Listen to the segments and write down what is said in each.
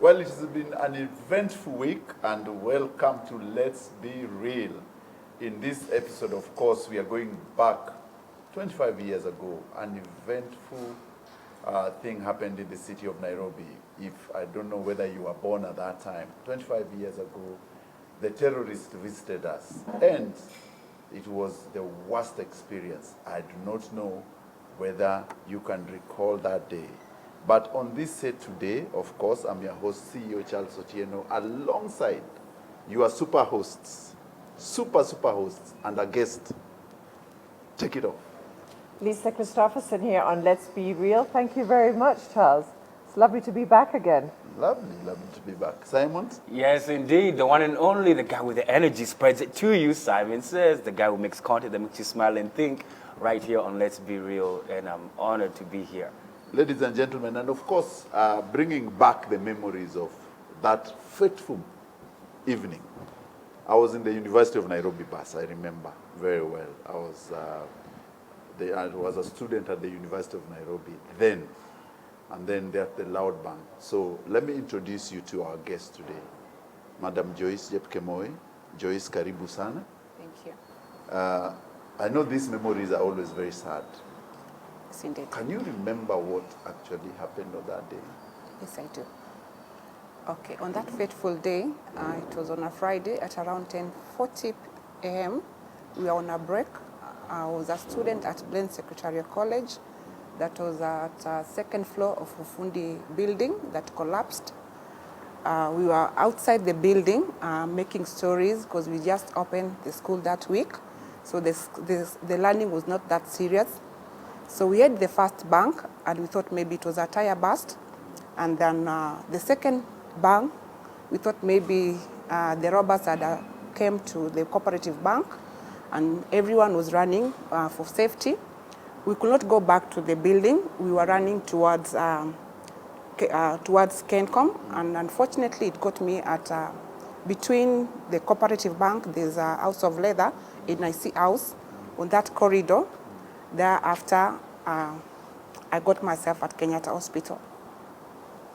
Well, it has been an eventful week, and welcome to Let's Be Real. In this episode, of course, we are going back 25 years ago. An eventful thing happened in the city of Nairobi. If I don't know whether you were born at that time, 25 years ago, the terrorists visited us, and it was the worst experience. I do not know whether you can recall that day. But on this set today, of course, I'm your host, CEO Charles Otieno, alongside your super hosts, super hosts, and a guest. Take it off. Lisa Christopherson here on Let's Be Real. Thank you very much, Charles. It's lovely to be back again. Lovely to be back. Simon? Yes, indeed. The one and only, the guy with the energy spreads it to you, Simon says. The guy who makes content that makes you smile and think, right here on Let's Be Real. And I'm honored to be here. Ladies and gentlemen, and of course, bringing back the memories of that fateful evening. I was in the University of Nairobi bus, I remember very well. I was a student at the University of Nairobi then, and then there at the Loud Band. So let me introduce you to our guest today, Madam Joyce Jepkemoi. Joyce, karibu sana. Thank you. I know these memories are always very sad. Yes, indeed. Can you remember what actually happened on that day? Yes, I do. Okay, on that fateful day, it was on a Friday at around 10:40 a.m. We were on a break. I was a student at Blaine Secretarial College. That was at second floor of Ufundi building that collapsed. We were outside the building making stories because we just opened the school that week. So the learning was not that serious. So we had the first bang, and we thought maybe it was a tire burst. And then the second bang, we thought maybe the robbers had came to the cooperative bank, and everyone was running for safety. We could not go back to the building. We were running towards Kencom, and unfortunately it got me at between the cooperative bank. There's a house of leather, a NIC house, on that corridor. Thereafter, I got myself at Kenyatta Hospital.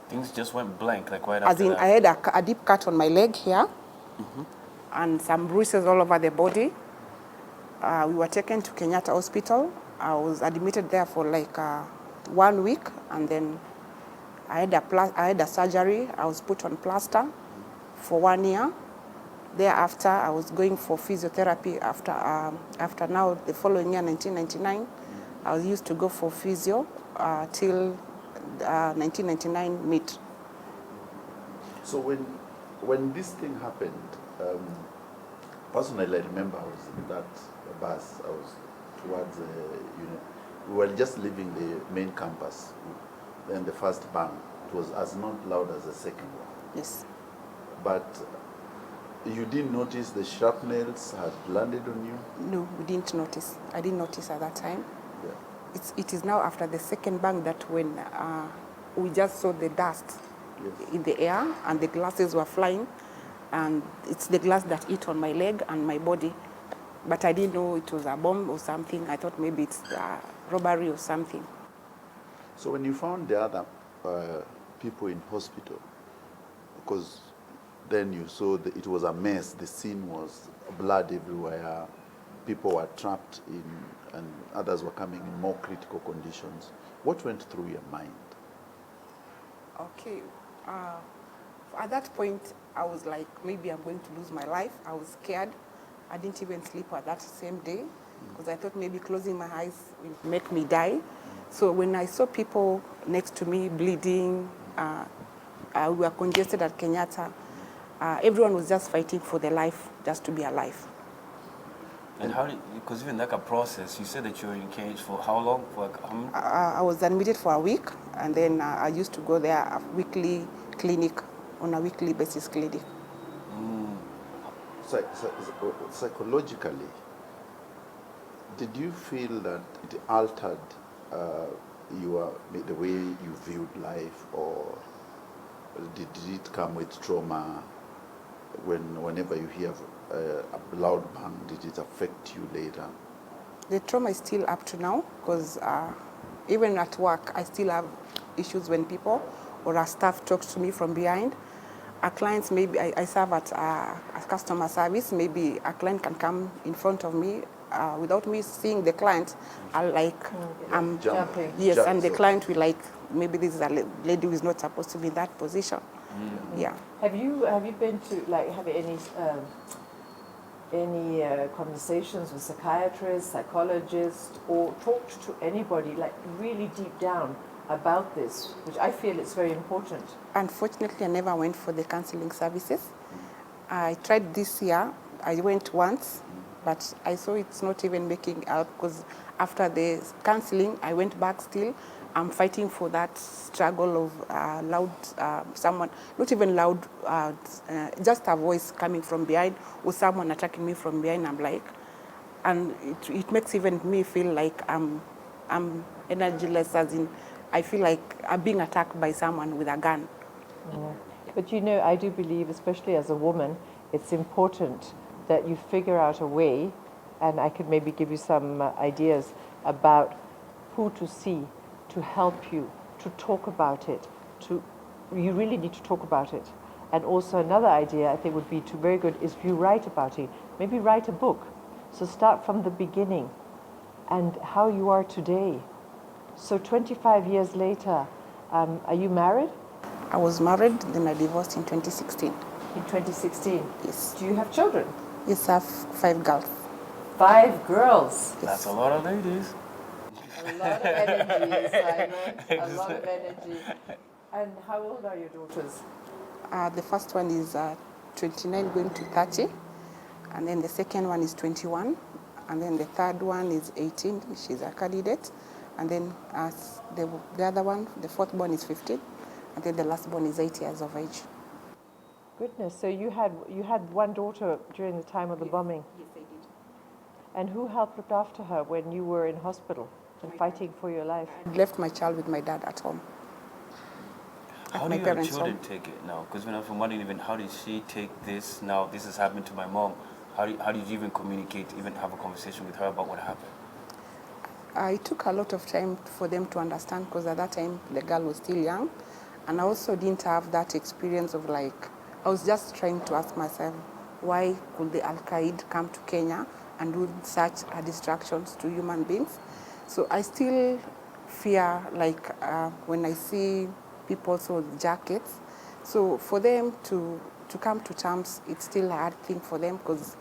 Things just went blank, like right As after in, that. I had a deep cut on my leg here, and some bruises all over the body. We were taken to Kenyatta Hospital. I was admitted there for like 1 week, and then I had a surgery. I was put on plaster for 1 year. Thereafter, I was going for physiotherapy after now, the following year, 1999. I was used to go for physio till 1999 mid. So when this thing happened, personally I remember I was in that bus. I was towards, we were just leaving the main campus. Then the first bang, it was as not loud as the second one. Yes. But you didn't notice the shrapnels had landed on you? No, we didn't notice. I didn't notice at that time. Yeah. It is now after the second bang that when we just saw the dust in the air and the glasses were flying, and it's the glass that hit on my leg and my body. But I didn't know it was a bomb or something. I thought maybe it's a robbery or something. So when you found the other people in hospital, because then you saw that it was a mess, the scene was blood everywhere, people were trapped in, and others were coming in more critical conditions. What went through your mind? Okay. At that point, I was like, maybe I'm going to lose my life. I was scared. I didn't even sleep at that same day because I thought maybe closing my eyes will make me die. So when I saw people next to me bleeding, we were congested at Kenyatta. Everyone was just fighting for their life, just to be alive. And how did, because even like a process, you said that you were in cage for how long? For like, how many? I was admitted for a week, and then I used to go there a weekly clinic, on a weekly basis clinic. Psychologically, did you feel that it altered the way you viewed life, or did it come with trauma? Whenever you hear a loud bang, did it affect you later? The trauma is still up to now, because even at work, I still have issues when people or a staff talks to me from behind. A client, maybe I serve at a customer service, maybe a client can come in front of me without me seeing the client. I'm Jumping. yes, Jump, and the so- client will like, maybe this is a lady who is not supposed to be in that position. Yeah. Have you been to like have any conversations with psychiatrists, psychologists, or talked to anybody like really deep down about this, which I feel it's very important? Unfortunately, I never went for the counseling services. I tried this year. I went once, but I saw it's not even making out, because after the counseling, I went back still. I'm fighting for that struggle of loud, someone, not even loud, just a voice coming from behind or someone attacking me from behind. I'm like, and it makes even me feel like I'm energyless, as in I feel like I'm being attacked by someone with a gun. Yeah. But you know, I do believe, especially as a woman, it's important that you figure out a way, and I could maybe give you some ideas about who to see to help you, to talk about it. You really need to talk about it. And also another idea I think would be very good is if you write about it, maybe write a book. So start from the beginning and how you are today. So 25 years later, are you married? I was married, then I divorced in 2016. In 2016? Yes. Do you have children? Yes, I have 5 girls. 5 girls. That's a lot of ladies. A lot of energy, Simon. A lot of energy. And how old are your daughters? The first one is 29 going to 30, and then the second one is 21, and then the third one is 18, she's a candidate, and then the other one, the fourth born is 15, and then the last born is 8 years of age. Goodness, so you had one daughter during the time of the bombing. Yes, I did. And who helped look after her when you were in hospital and fighting for your life? I left my child with my dad at home. How do your children take it now? Because when I'm from wondering, even how did she take this? Now this has happened to my mom. How did you even communicate, even have a conversation with her about what happened? It took a lot of time for them to understand, because at that time the girl was still young, and I also didn't have that experience of like, I was just trying to ask myself, why could the Al-Qaeda come to Kenya and do such distractions to human beings? So I still fear, like when I see people with jackets. So for them to come to terms, it's still a hard thing for them, because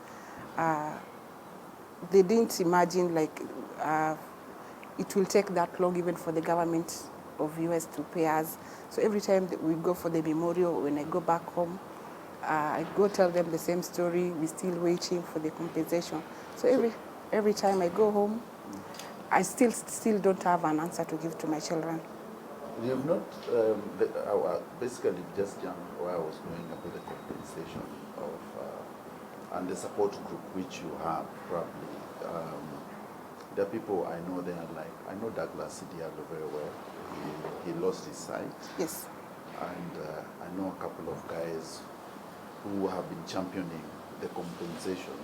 they didn't imagine like it will take that long even for the government of US to pay us. So every time that we go for the memorial, when I go back home, I go tell them the same story. We're still waiting for the compensation. So every time I go home, I still don't have an answer to give to my children. You've not, basically just where I was going about the compensation of, and the support group which you have probably. There are people I know, they are like, I know Douglas Diallo very well. He lost his sight. Yes. And I know a couple of guys who have been championing the compensation.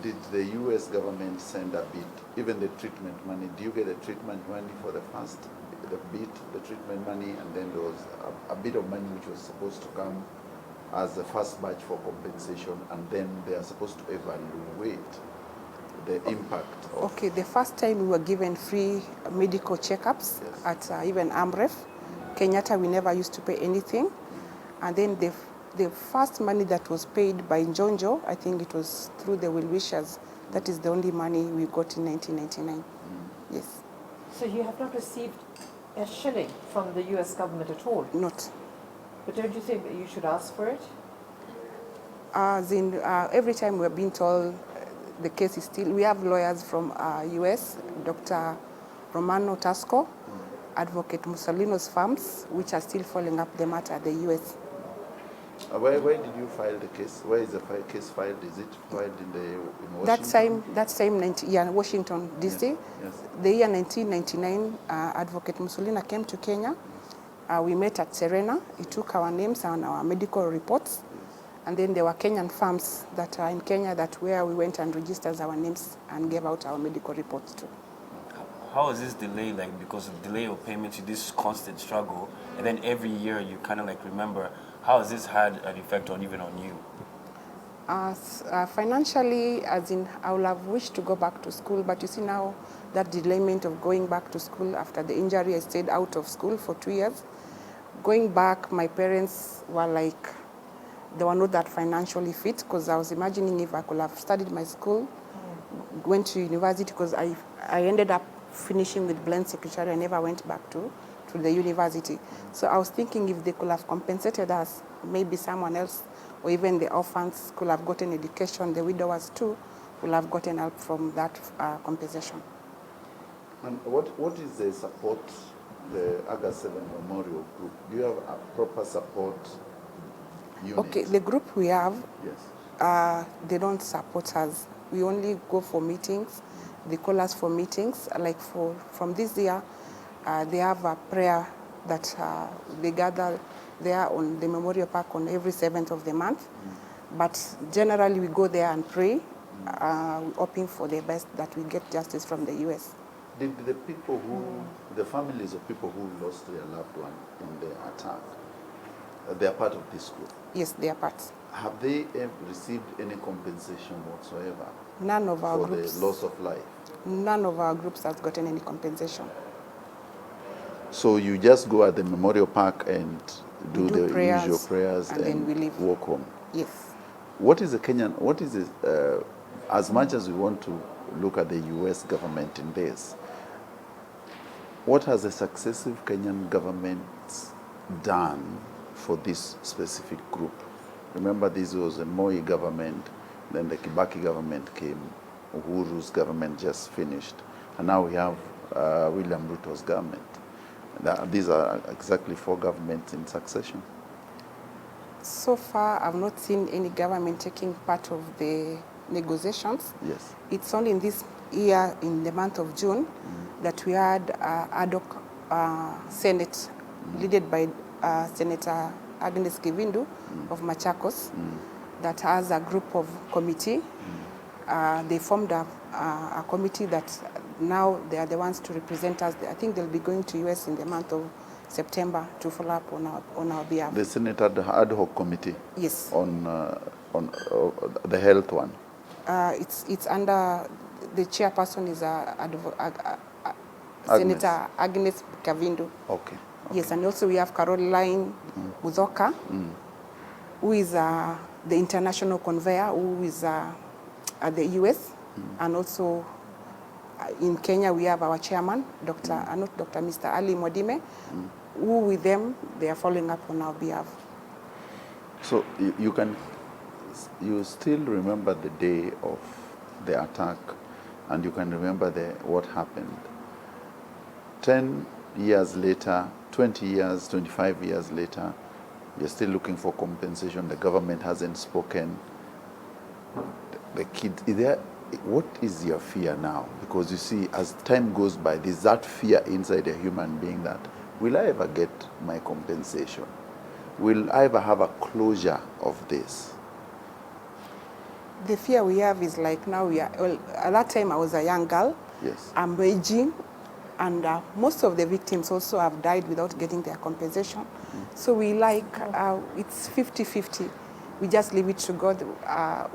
Did the US government send a bit, even the treatment money? Do you get the treatment money for the first, the treatment money, and then there was a bit of money which was supposed to come as the first batch for compensation, and then they are supposed to evaluate the impact of... Okay, the first time we were given free medical checkups, yes, at even AMREF. Kenyatta, we never used to pay anything. And then the first money that was paid by Njonjo, I think it was through the Well-Wishers. That is the only money we got in 1999. Yes. So you have not received a shilling from the US government at all? Not. But don't you think that you should ask for it? As in, every time we're being told the case is still, we have lawyers from US, Dr. Romano Tasco, Advocate Mussolino's firms, which are still following up the matter at the US. Where did you file the case? Where is the case filed? Is it filed in Washington? That same Washington, D.C. Yes, yes. The year 1999, Advocate Mussolino came to Kenya. We met at Serena. He took our names and our medical reports. And then there were Kenyan firms that are in Kenya where we went and registered our names and gave out our medical reports to. how is this delay like? Because of delay of payments, this constant struggle, and then every year you kind of like remember. How has this had an effect on even on you? Financially, as in, I would have wished to go back to school, but you see now that delayment of going back to school after the injury, I stayed out of school for 2 years. Going back, my parents were like, they were not that financially fit, because I was imagining if I could have studied my school, went to university, because I ended up finishing with blend secretary. I never went back to the university. So I was thinking if they could have compensated us, maybe someone else, or even the orphans could have gotten education, the widowers too, will have gotten help from that compensation. And what is the support, the August 7 Memorial Group? Do you have a proper support unit? Okay, the group we have, yes, they don't support us. We only go for meetings. They call us for meetings. Like from this year, they have a prayer that they gather there on the Memorial Park on every 7th of the month. But generally we go there and pray, hoping for the best that we get justice from the US. Did the people the families of people who lost their loved one in the attack, they are part of this group? Yes, they are part. Have they received any compensation whatsoever? None of our for groups. the loss of life? None of our groups has gotten any compensation. So you just go at the Memorial Park and do the prayers, usual prayers and then we leave. Walk home? Yes. What is it, as much as we want to look at the US government in this, what has the successive Kenyan governments done for this specific group? Remember, this was a Moi government, then the Kibaki government came, Uhuru's government just finished, and now we have William Ruto's government. These are exactly 4 governments in succession. So far, I've not seen any government taking part of the negotiations. Yes. It's only in this year, in the month of June, that we had ad hoc Senate, led by Senator Agnes Kivindu of Machakos, that has a group of committee. They formed a committee that now they are the ones to represent us. I think they'll be going to US in the month of September to follow up on our behalf. The Senate ad hoc committee? Yes. On the health one? It's under, the chairperson is Senator Agnes Kavindu. Okay. Yes, and also we have Caroline Muzoka, who is the international conveyor, who is at the US, and also in Kenya we have our chairman, Mr. Ali Mwadime, who with them, they are following up on our behalf. So you still remember the day of the attack, and you can remember what happened. 10 years later, 20 years, 25 years later, you're still looking for compensation. The government hasn't spoken. The kid, what is your fear now? Because you see, as time goes by, there's that fear inside a human being that, will I ever get my compensation? Will I ever have a closure of this? The fear we have is like now at that time I was a young girl. Yes. I'm aging, and most of the victims also have died without getting their compensation. So we it's 50-50. We just leave it to God.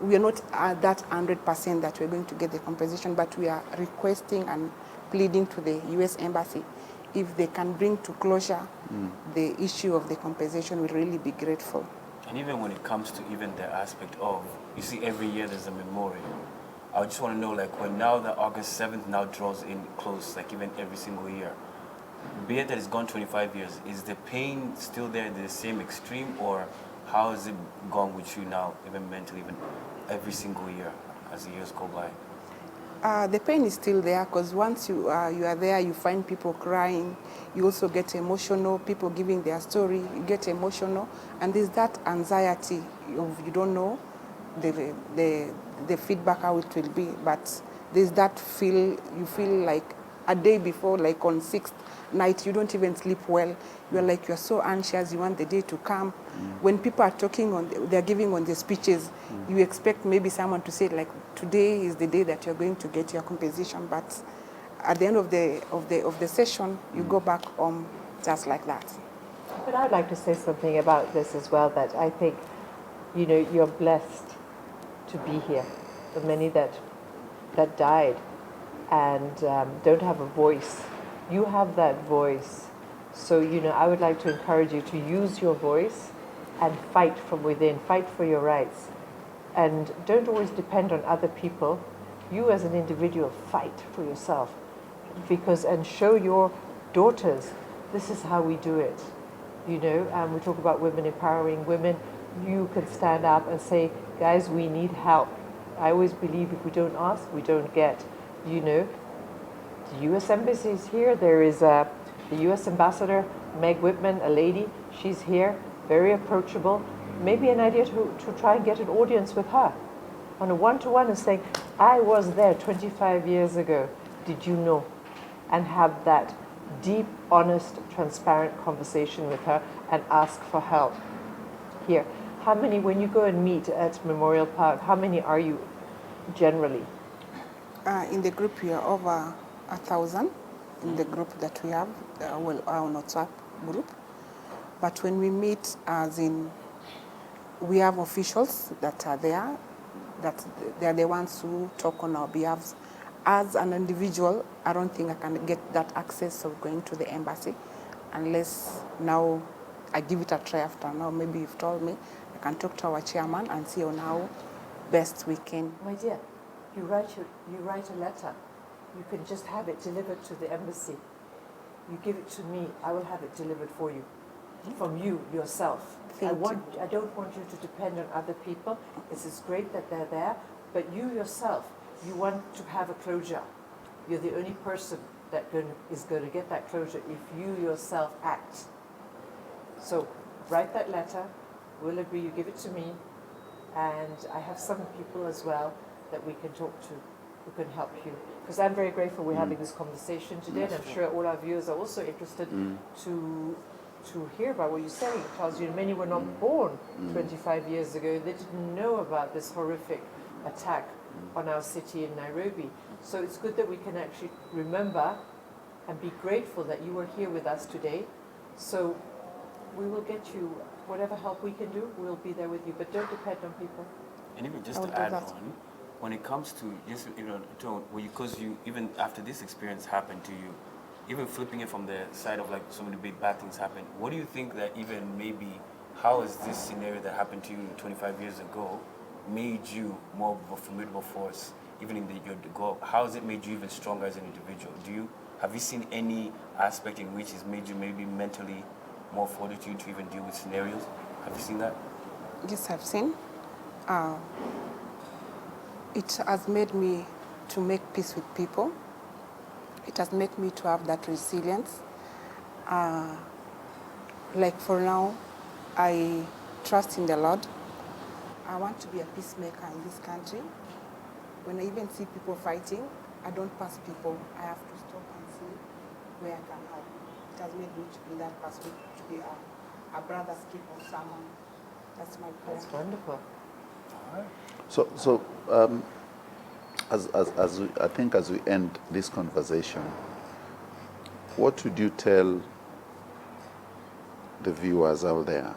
We are not at that 100% that we're going to get the compensation, but we are requesting and pleading to the US Embassy. If they can bring to closure the issue of the compensation, we'll really be grateful. And even when it comes to even the aspect of, you see every year there's a memorial. I just want to know, like, when now the August 7th now draws in close, like even every single year, be it that it's gone 25 years, is the pain still there in the same extreme, or how has it gone with you now, even mentally, even every single year as the years go by? The pain is still there, because once you are there, you find people crying. You also get emotional, people giving their story, you get emotional. And there's that anxiety of you don't know the feedback, how it will be. But there's that you feel like a day before, like on 6th night, you don't even sleep well. You're so anxious, you want the day to come. When people are talking, they're giving on the speeches, you expect maybe someone to say, like, today is the day that you're going to get your compensation, but at the end of the session, you go back home just like that. But I'd like to say something about this as well, that I think, you know, you're blessed to be here. The many that died and don't have a voice. You have that voice. So, you know, I would like to encourage you to use your voice and fight from within, fight for your rights. And don't always depend on other people. You as an individual, fight for yourself. And show your daughters, this is how we do it. You know, we talk about women empowering women. You can stand up and say, guys, we need help. I always believe if we don't ask, we don't get. You know, the U.S. Embassy is here. There is the U.S. Ambassador, Meg Whitman, a lady. She's here, very approachable. Maybe an idea to try and get an audience with her on a one-to-one and saying, I was there 25 years ago. Did you know? And have that deep, honest, transparent conversation with her and ask for help. Here, how many, when you go and meet at Memorial Park, how many are you generally? In the group, we are over 1,000 in the group that we have, our WhatsApp group. But when we meet, as in, we have officials that are there, that they are the ones who talk on our behalf. As an individual, I don't think I can get that access of going to the embassy unless now I give it a try after now. Maybe you've told me I can talk to our chairman and see on how best we can. My dear, you write a letter. You can just have it delivered to the embassy. You give it to me, I will have it delivered for you, from you yourself. I don't want you to depend on other people. This is great that they're there, but you yourself, you want to have a closure. You're the only person that is going to get that closure if you yourself act. So write that letter. We'll agree. You give it to me, and I have some people as well that we can talk to who can help you. Because I'm very grateful we're having this conversation today, and I'm sure all our viewers are also interested to hear about what you're saying. Because many were not born 25 years ago. They didn't know about this horrific attack on our city in Nairobi. So it's good that we can actually remember and be grateful that you were here with us today. So we will get you whatever help we can do. We'll be there with you, but don't depend on people. And even just to add on, when it comes to just because you even after this experience happened to you, even flipping it from the side of like so many big bad things happen, what do you think that even maybe how is this scenario that happened to you 25 years ago made you more of a formidable force, even in your goal? How has it made you even stronger as an individual? Have you seen any aspect in which has made you maybe mentally more fortitude to even deal with scenarios? Have you seen that? Yes, I've seen. It has made me to make peace with people. It has made me to have that resilience. Like for now, I trust in the Lord. I want to be a peacemaker in this country. When I even see people fighting, I don't pass people. I have to stop and see where I can help. It has made me to be that person, to be a brother's keeper of someone. That's my prayer. That's wonderful. So I think as we end this conversation, what would you tell the viewers out there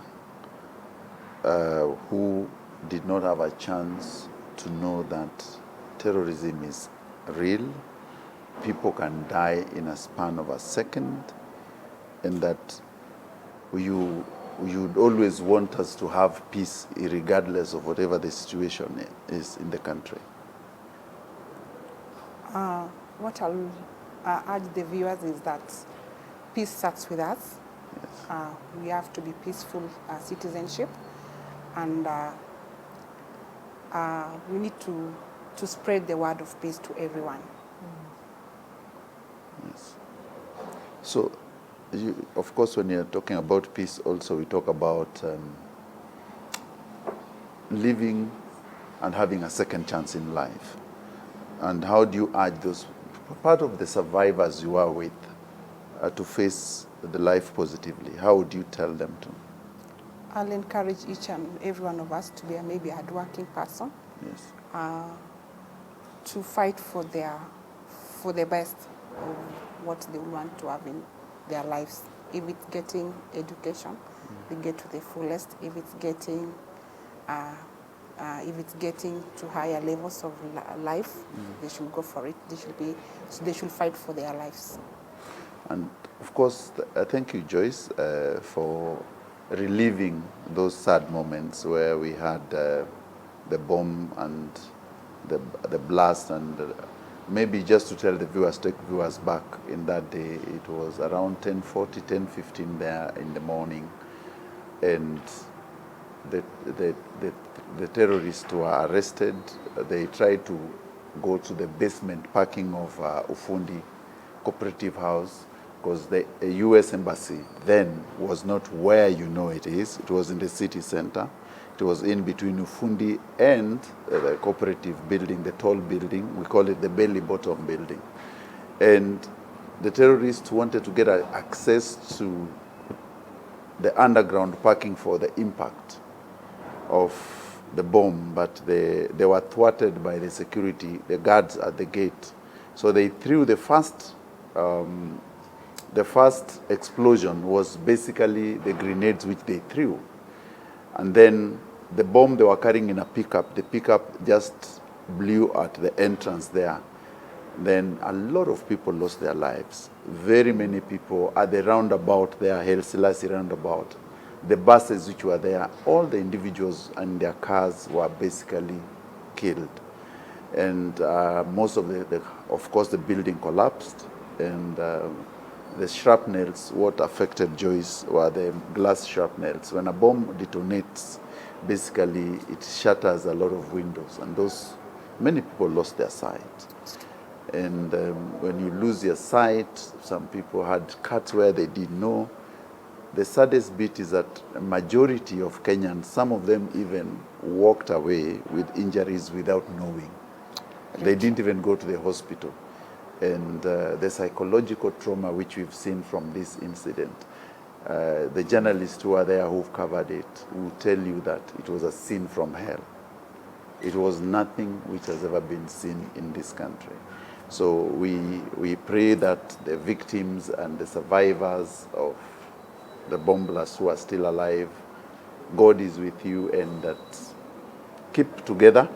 who did not have a chance to know that terrorism is real, people can die in a span of a second, and that you'd always want us to have peace regardless of whatever the situation is in the country? What I'll urge the viewers is that peace starts with us. Yes. We have to be peaceful citizenship, and we need to spread the word of peace to everyone. Yes. So, of course, when you're talking about peace, also we talk about living and having a second chance in life. And how do you urge those part of the survivors you are with to face the life positively? How would you tell them to? I'll encourage each and every one of us to be maybe a hardworking person. Yes. To fight for the best. of what they want to have in their lives. If it's getting education, they get to the fullest. If it's getting to higher levels of life, they should go for it. They should fight for their lives. And of course, thank you, Joyce, for reliving those sad moments where we had the bomb and the blast. And maybe just to tell the viewers, take viewers back in that day, it was around 10:40, 10:15 there in the morning. And the terrorists were arrested. They tried to go to the basement parking of Ufundi Cooperative House, because the U.S. Embassy then was not where you know it is. It was in the city center. It was in between Ufundi and the cooperative building, the tall building. We call it the belly bottom building. And the terrorists wanted to get access to the underground parking for the impact of the bomb, but they were thwarted by the security, the guards at the gate. So they threw the first explosion was basically the grenades which they threw. And then the bomb they were carrying in a pickup, the pickup just blew at the entrance there. Then a lot of people lost their lives. Very many people at the roundabout there, Haile Selassie roundabout. The buses which were there, all the individuals and their cars were basically killed. And most of of course, the building collapsed. And the shrapnels, what affected Joyce were the glass shrapnels. When a bomb detonates, basically it shatters a lot of windows. And many people lost their sight. And when you lose your sight, some people had cuts where they didn't know. The saddest bit is that a majority of Kenyans, some of them even walked away with injuries without knowing. They didn't even go to the hospital. And the psychological trauma which we've seen from this incident, the journalists who are there who've covered it will tell you that it was a scene from hell. It was nothing which has ever been seen in this country. So we pray that the victims and the survivors of the Bomblast who are still alive, God is with you, and that keep together.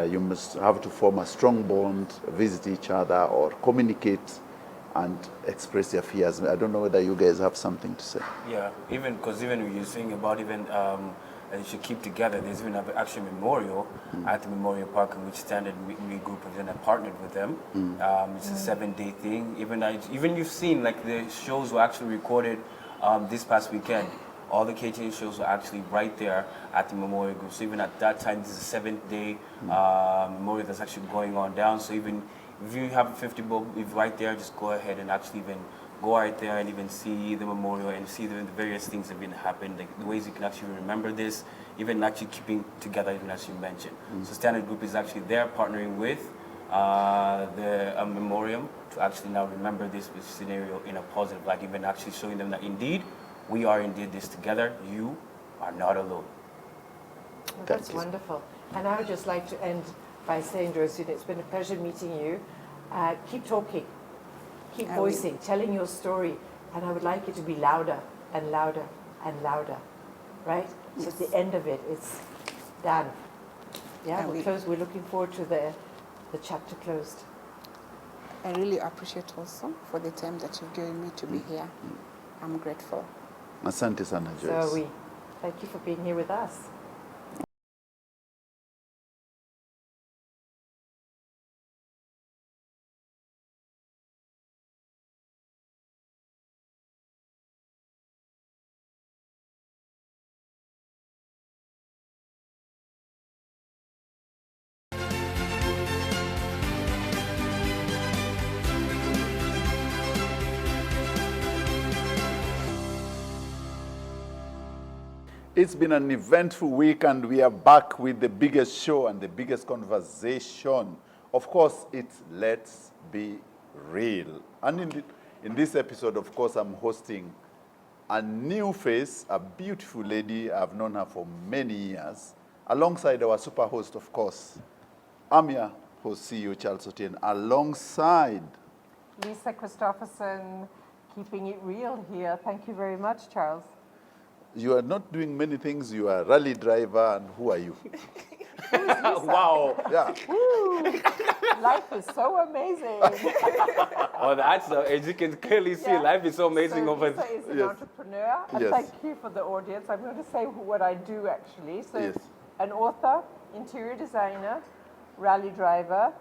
You must have to form a strong bond, visit each other, or communicate and express your fears. I don't know whether you guys have something to say. Yeah, because even when you're saying about that you should keep together, there's even an actual memorial at the Memorial Park, in which Standard Media Group have partnered with them. It's a 7-day thing. Even you've seen, like, the shows were actually recorded this past weekend. All the KTN shows were actually right there at the Memorial Group. So even at that time, this is a 7th-day memorial that's actually going on down. So even if you have a 50 bulb right there, just go ahead and actually even go right there and even see the memorial and see the various things that have been happened, like the ways you can actually remember this, even actually keeping together, even as you mentioned. So Standard Group is actually there partnering with the memoriam to actually now remember this scenario in a positive light, even actually showing them that indeed, we are indeed this together. You are not alone. Well, that's wonderful. And I would just like to end by saying, Joyce, it's been a pleasure meeting you. Keep talking, keep voicing, telling your story. And I would like it to be louder and louder and louder, right? So at the end of it, it's done. Yeah, we're looking forward to the chapter closed. I really appreciate also for the time that you've given me to be here. I'm grateful. Asante sana, Joyce. So are we. Thank you for being here with us. It's been an eventful week, and we are back with the biggest show and the biggest conversation. Of course, it's Let's Be Real. And in this episode, of course, I'm hosting a new face, a beautiful lady. I've known her for many years, alongside our super host, of course, Amia host CEO Charles Otieno, alongside Lisa Christopherson, keeping it real here. Thank you very much, Charles. you are not doing many things. You are a rally driver, and who are you? Wow. Yeah. Woo! Life is so amazing. Well, that's, as you can clearly see, Yeah. life is so amazing So over Lisa is an Yes. entrepreneur, and Yes. thank you for the audience. I'm going to say what I do actually. So, Yes. an author, interior designer, rally driver,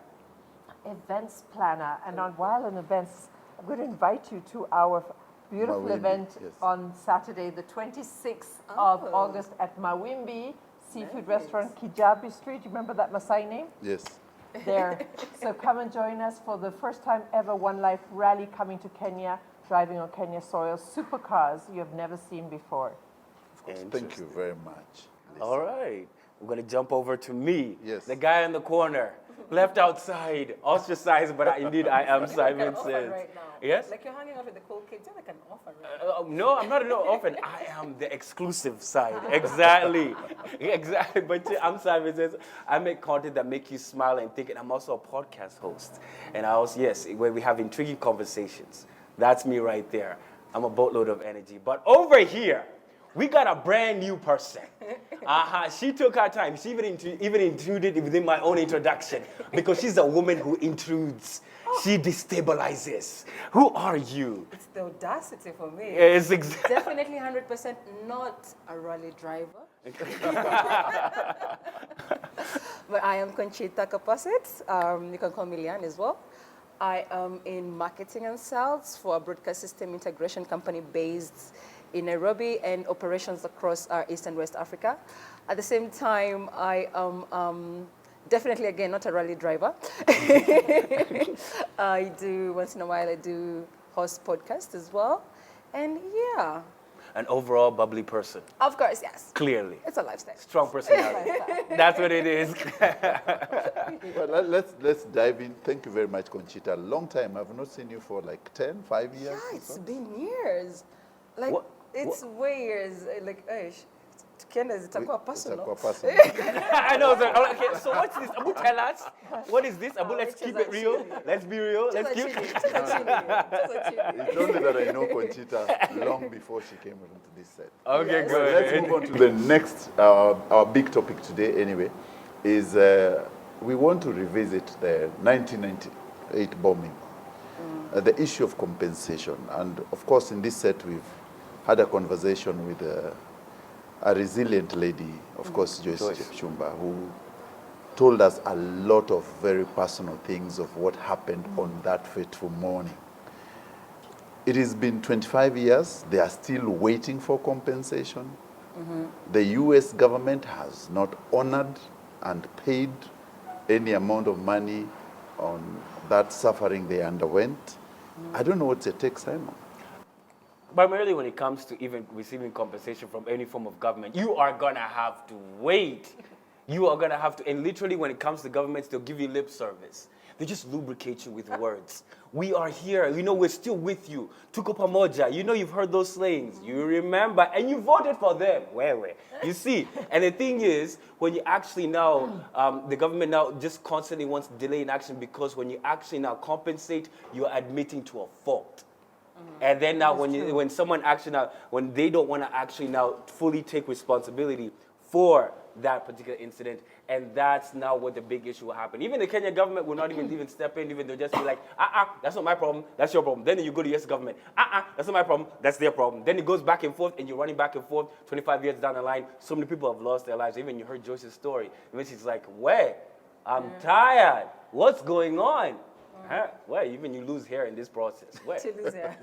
events planner, and while in events, I'm going to invite you to our beautiful Mawimbi, event yes. on Saturday, the 26th of August at Mawimbi Seafood Restaurant, Kijabi Street. You remember that Maasai name? Yes. There. So come and join us for the first time ever One Life rally coming to Kenya, driving on Kenya soil, supercars you have never seen before. Thank you very much. All right. We're going to jump over to me, Yes. the guy in the corner, left outside, ostracized, but indeed I am Simon says. Right now. Yes? Like you're hanging out with the cool kids, you're like an offer right now. No, I'm not an orphan. I am the exclusive side. Exactly. Exactly. But I'm Simon says, I make content that make you smile and think, and I'm also a podcast host. And I also, yes, where we have intriguing conversations. That's me right there. I'm a boatload of energy. But over here, we got a brand new person. She took her time. She even intruded within my own introduction because she's a woman who intrudes. She destabilizes. Who are you? It's the audacity for me. It's Definitely 100% not a rally driver. But I am Conchita Kapasit. You can call me Lian as well. I am in marketing and sales for a broadcast system integration company based in Nairobi and operations across East and West Africa. At the same time, I am definitely, again, not a rally driver. I do, once in a while, I do host podcasts as well. And yeah. an overall bubbly person. Of course, yes. Clearly. It's a lifestyle. Strong personality. That's what it is. Well, let's dive in. Thank you very much, Conchita. Long time. I've not seen you for like 5 years. Yeah, it's been years. Like, What- it's way years. Like, Kenya is itakuwa personal. I know. So, okay, so what's this? Abu, tell us. What is this? Abu, let's keep it real. Let's be real. Let's keep It's only that I know Conchita long before she came onto this set. Okay, Yes. good. Let's move on to the next, our big topic today anyway, is we want to revisit the 1998 bombing, the issue of compensation. And of course, in this set, we've had a conversation with a resilient lady, of course, Joyce Chumba, who told us a lot of very personal things of what happened on that fateful morning. It has been 25 years. They are still waiting for compensation. The U.S. government has not honored and paid any amount of money on that suffering they underwent. I don't know what's your take, Simon. Primarily when it comes to even receiving compensation from any form of government, you are going to have to wait. You are going to have to, and literally when it comes to governments, they'll give you lip service. They just lubricate you with words. We are here. You know, we're still with you. Tuko pamoja. You know, you've heard those slayings. You remember, and you voted for them. Where? You see. And the thing is, when you actually now, the government now just constantly wants to delay in action because when you actually now compensate, you're admitting to a fault. And then now when someone actually now, when they don't want to actually now fully take responsibility for that particular incident, and that's now what the big issue will happen. Even the Kenya government will not even step in, even they'll just be like, that's not my problem, that's your problem. Then you go to the US government, that's not my problem, that's their problem. Then it goes back and forth, and you're running back and forth, 25 years down the line, so many people have lost their lives. Even you heard Joyce's story, and she's like, I'm tired, what's going on? Huh? Well, even you lose hair in this process. Where? To lose hair.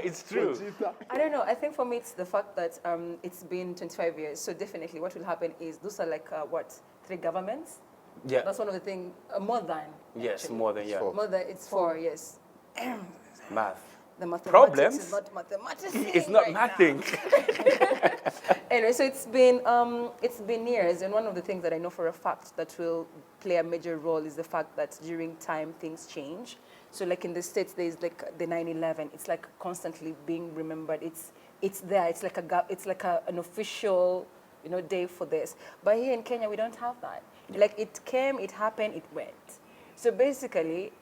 It's true. I don't know. I think for me, it's the fact that it's been 25 years. So definitely what will happen is those are like, 3 governments? Yeah. That's one of the things, more than. Yes, actually. more than, yeah. Four. More than, it's 4, yes. Math. The mathematics Problems? is not mathematics. It's not right nothing. Anyway, so it's been years, and one of the things that I know for a fact that will play a major role is the fact that during time things change. So like in the States, there's like the 9/11. It's like constantly being remembered. It's there. It's like an official day for this. But here in Kenya, we don't have that. Like, it came, it happened, it went. So basically,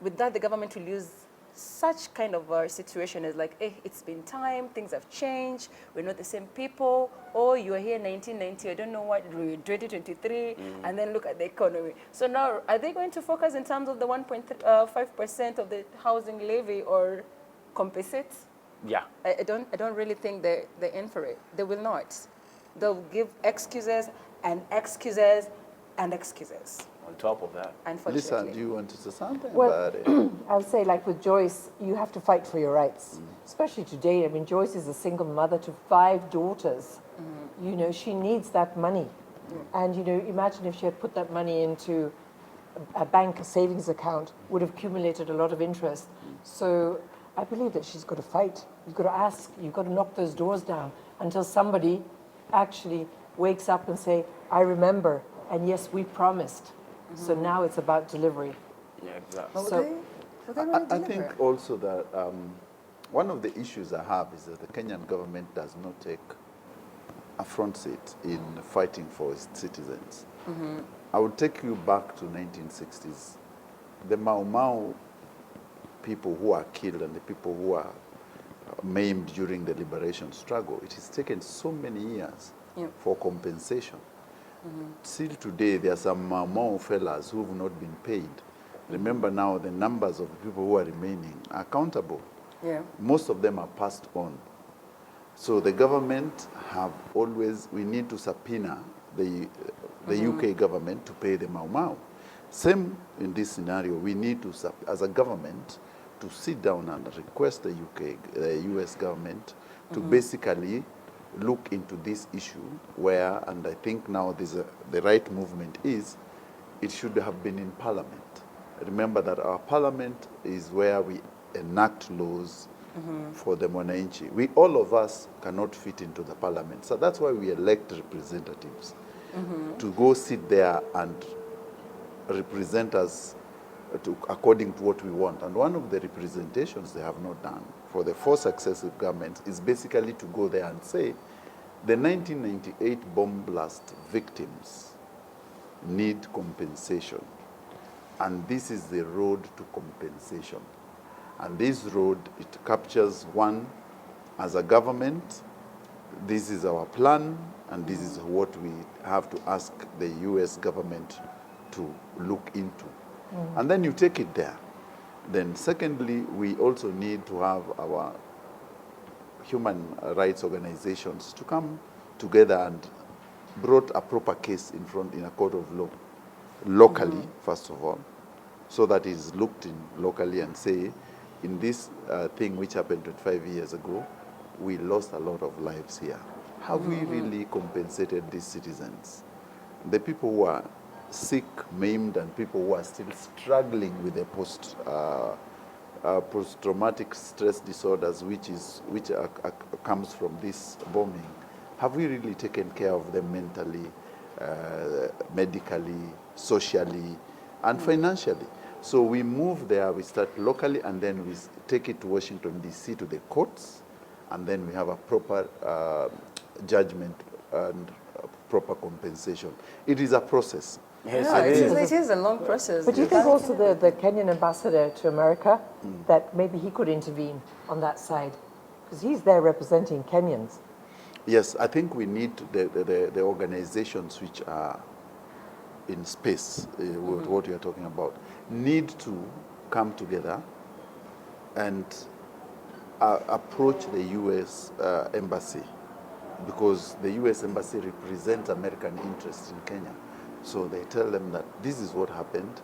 with that, the government will use such kind of a situation as like, hey, it's been time, things have changed, we're not the same people, or you were here in 1990, I don't know what, 2023, and then look at the economy. So now, are they going to focus in terms of the 1.5% of the housing levy or compensate? Yeah. I don't really think they're in for it. They will not. They'll give excuses and excuses and excuses, On top of that. unfortunately. Lisa, do you want to say something Well, about it? I'll say, like with Joyce, you have to fight for your rights, especially today. I mean, Joyce is a single mother to 5 daughters. She needs that money. And, imagine if she had put that money into a bank, a savings account, would have accumulated a lot of interest. So I believe that she's got to fight. You've got to ask, you've got to knock those doors down until somebody actually wakes up and say, I remember, and yes, we promised. So now it's about delivery. Yeah, exactly. But So- will they really I deliver? think also that one of the issues I have is that the Kenyan government does not take a front seat in fighting for its citizens. I would take you back to 1960s. The Mau Mau people who are killed and the people who are maimed during the liberation struggle, it has taken so many years for compensation. Still today, there are some Mau Mau fellas who have not been paid. Remember now, the numbers of people who are remaining are countable. Yeah. Most of them are passed on. So the government have always, we need to subpoena the UK government to pay the Mau Mau. Same in this scenario, we need to, as a government, to sit down and request the US government to basically look into this issue where, and I think now the right movement is, it should have been in Parliament. Remember that our Parliament is where we enact laws for the Mwananchi. All of us cannot fit into the Parliament. So that's why we elect representatives to go sit there and represent us according to what we want. And one of the representations they have not done for the 4 successive governments is basically to go there and say, the 1998 bomb blast victims need compensation. And this is the road to compensation. And this road, it captures one, as a government, this is our plan, and this is what we have to ask the US government to look into. And then you take it there. Then secondly, we also need to have our human rights organizations to come together and brought a proper case in a court of law, locally, first of all, so that it is looked in locally and say, in this thing which happened 25 years ago, we lost a lot of lives here. Have we really compensated these citizens? The people who are sick, maimed, and people who are still struggling with the post-traumatic stress disorders, which comes from this bombing, have we really taken care of them mentally, medically, socially, and financially? So we move there, we start locally, and then we take it to Washington, D.C., to the courts, and then we have a proper judgment and proper compensation. It is a process. Yes, No, it is. it is a long process. But do you think also the Kenyan ambassador to America, that maybe he could intervene on that side? Because he's there representing Kenyans. Yes, I think we need the organizations which are in space, with what you're talking about, need to come together and approach the U.S. embassy, because the U.S. embassy represents American interests in Kenya. So they tell them that this is what happened.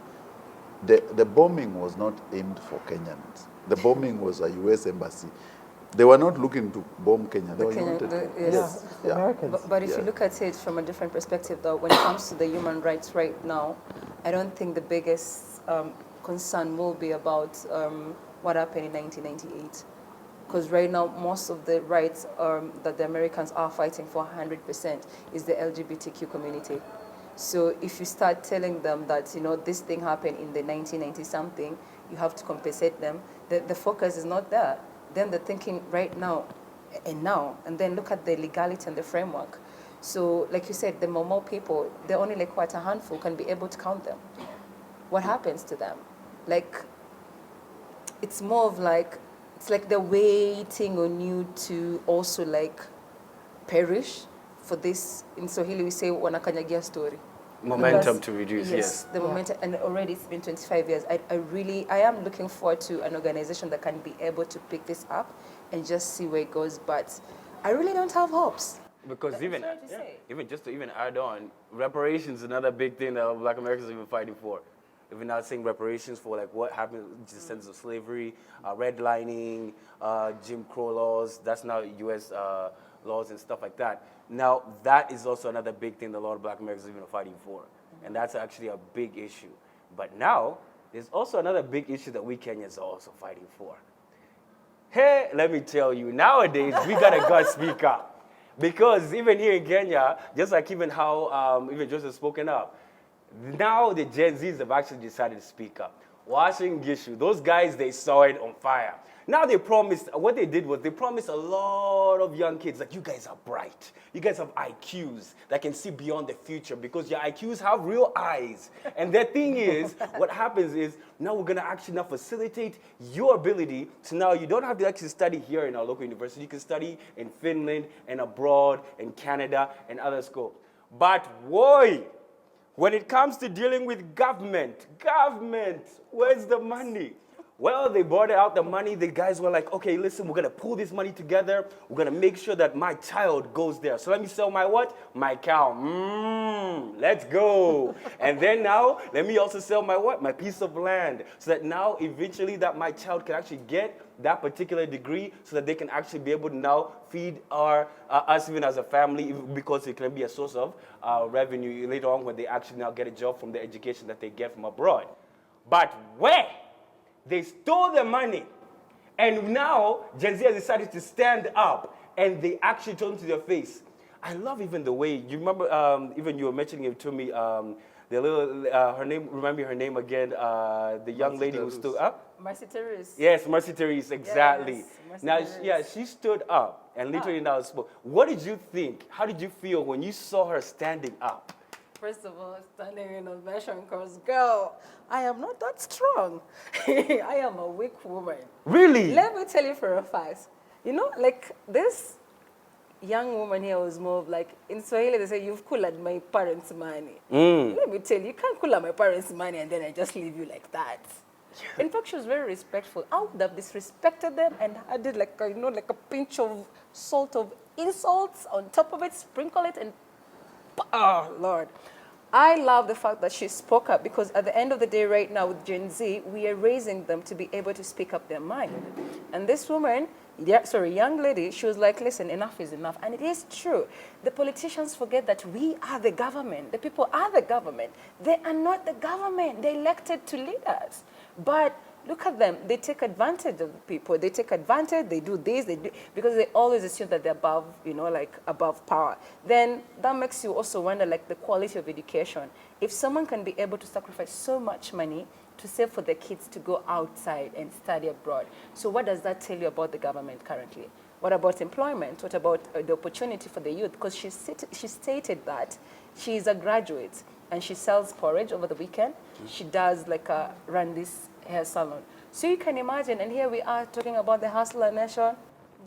The bombing was not aimed for Kenyans. The bombing was a U.S. embassy. They were not looking to bomb Kenya. They wanted to. Yes. The Americans. But if you look at it from a different perspective, though, when it comes to the human rights right now, I don't think the biggest concern will be about what happened in 1998. Because right now, most of the rights that the Americans are fighting for 100% is the LGBTQ community. So if you start telling them that, this thing happened in the 1990-something, you have to compensate them, the focus is not there. Then they're thinking right now, and then look at the legality and the framework. So, like you said, the Momo people, they're only like quite a handful, can be able to count them. What happens to them? Like, it's more of like, it's like they're waiting on you to also like perish for this. In Swahili, we say, wanakanyagia story. Momentum Because- to reduce, yes. yes. The momentum, and already it's been 25 years. I am looking forward to an organization that can be able to pick this up and just see where it goes. But I really don't have hopes. Because That's even, fair to say. even just to even add on, reparations is another big thing that Black Americans have been fighting for. If we're not saying reparations for like what happened to the sense of slavery, redlining, Jim Crow laws, that's now U.S. Laws and stuff like that. Now, that is also another big thing that a lot of Black Americans have been fighting for. And that's actually a big issue. But now, there's also another big issue that we Kenyans are also fighting for. Hey, let me tell you, nowadays, we gotta go speak up. Because even here in Kenya, just like even how even Joseph spoken up, now the Gen Zs have actually decided to speak up. Washing Gishu, those guys, they saw it on fire. Now they promised, what they did was they promised a lot of young kids that you guys are bright. You guys have IQs that can see beyond the future because your IQs have real eyes. And the thing is, what happens is now we're gonna actually now facilitate your ability to now you don't have to actually study here in our local university. You can study in Finland and abroad in Canada and other schools. But why? When it comes to dealing with government, where's the money? Well, they brought out the money. The guys were like, okay, listen, we're going to pull this money together. We're going to make sure that my child goes there. So let me sell my what? My cow. Let's go. And then now, let me also sell my what? My piece of land. So that now, eventually, that my child can actually get that particular degree so that they can actually be able to now feed us even as a family because it can be a source of revenue later on when they actually now get a job from the education that they get from abroad. But where? They stole the money. And now Gen Z has decided to stand up and they actually told them to their face. I love even the way, you remember, even you were mentioning it to me, the little, her name, remember her name again, the young lady who stood up? Mercy Therese. Yes, Mercy Therese, exactly. Yes, Mercy Now, Therese. yeah, she stood up and literally now spoke. What did you think? How did you feel when you saw her standing up? First of all, standing in ovation because, girl, I am not that strong. I am a weak woman. Really? Let me tell you for a fact. You know, like this young woman here was more of like, in Swahili they say, you've cooled my parents' money. Let me tell you, you can't cool my parents' money and then I just leave you like that. Yeah. In fact, she was very respectful. I would have disrespected them and added like, you know, like a pinch of salt of insults on top of it, sprinkle it and oh, Lord. I love the fact that she spoke up because at the end of the day right now with Gen Z, we are raising them to be able to speak up their mind. And this woman, young lady, she was like, listen, enough is enough. And it is true. The politicians forget that we are the government. The people are the government. They are not the government. They're elected to lead us. But look at them. They take advantage of the people. They take advantage. They do this. They do because they always assume that they're above, you know, like above power. Then that makes you also wonder, like the quality of education. If someone can be able to sacrifice so much money to save for their kids to go outside and study abroad, so what does that tell you about the government currently? What about employment? What about the opportunity for the youth? Because she stated that she is a graduate and she sells porridge over the weekend. She does like run this hair salon. So you can imagine, and here we are talking about the hustler nation.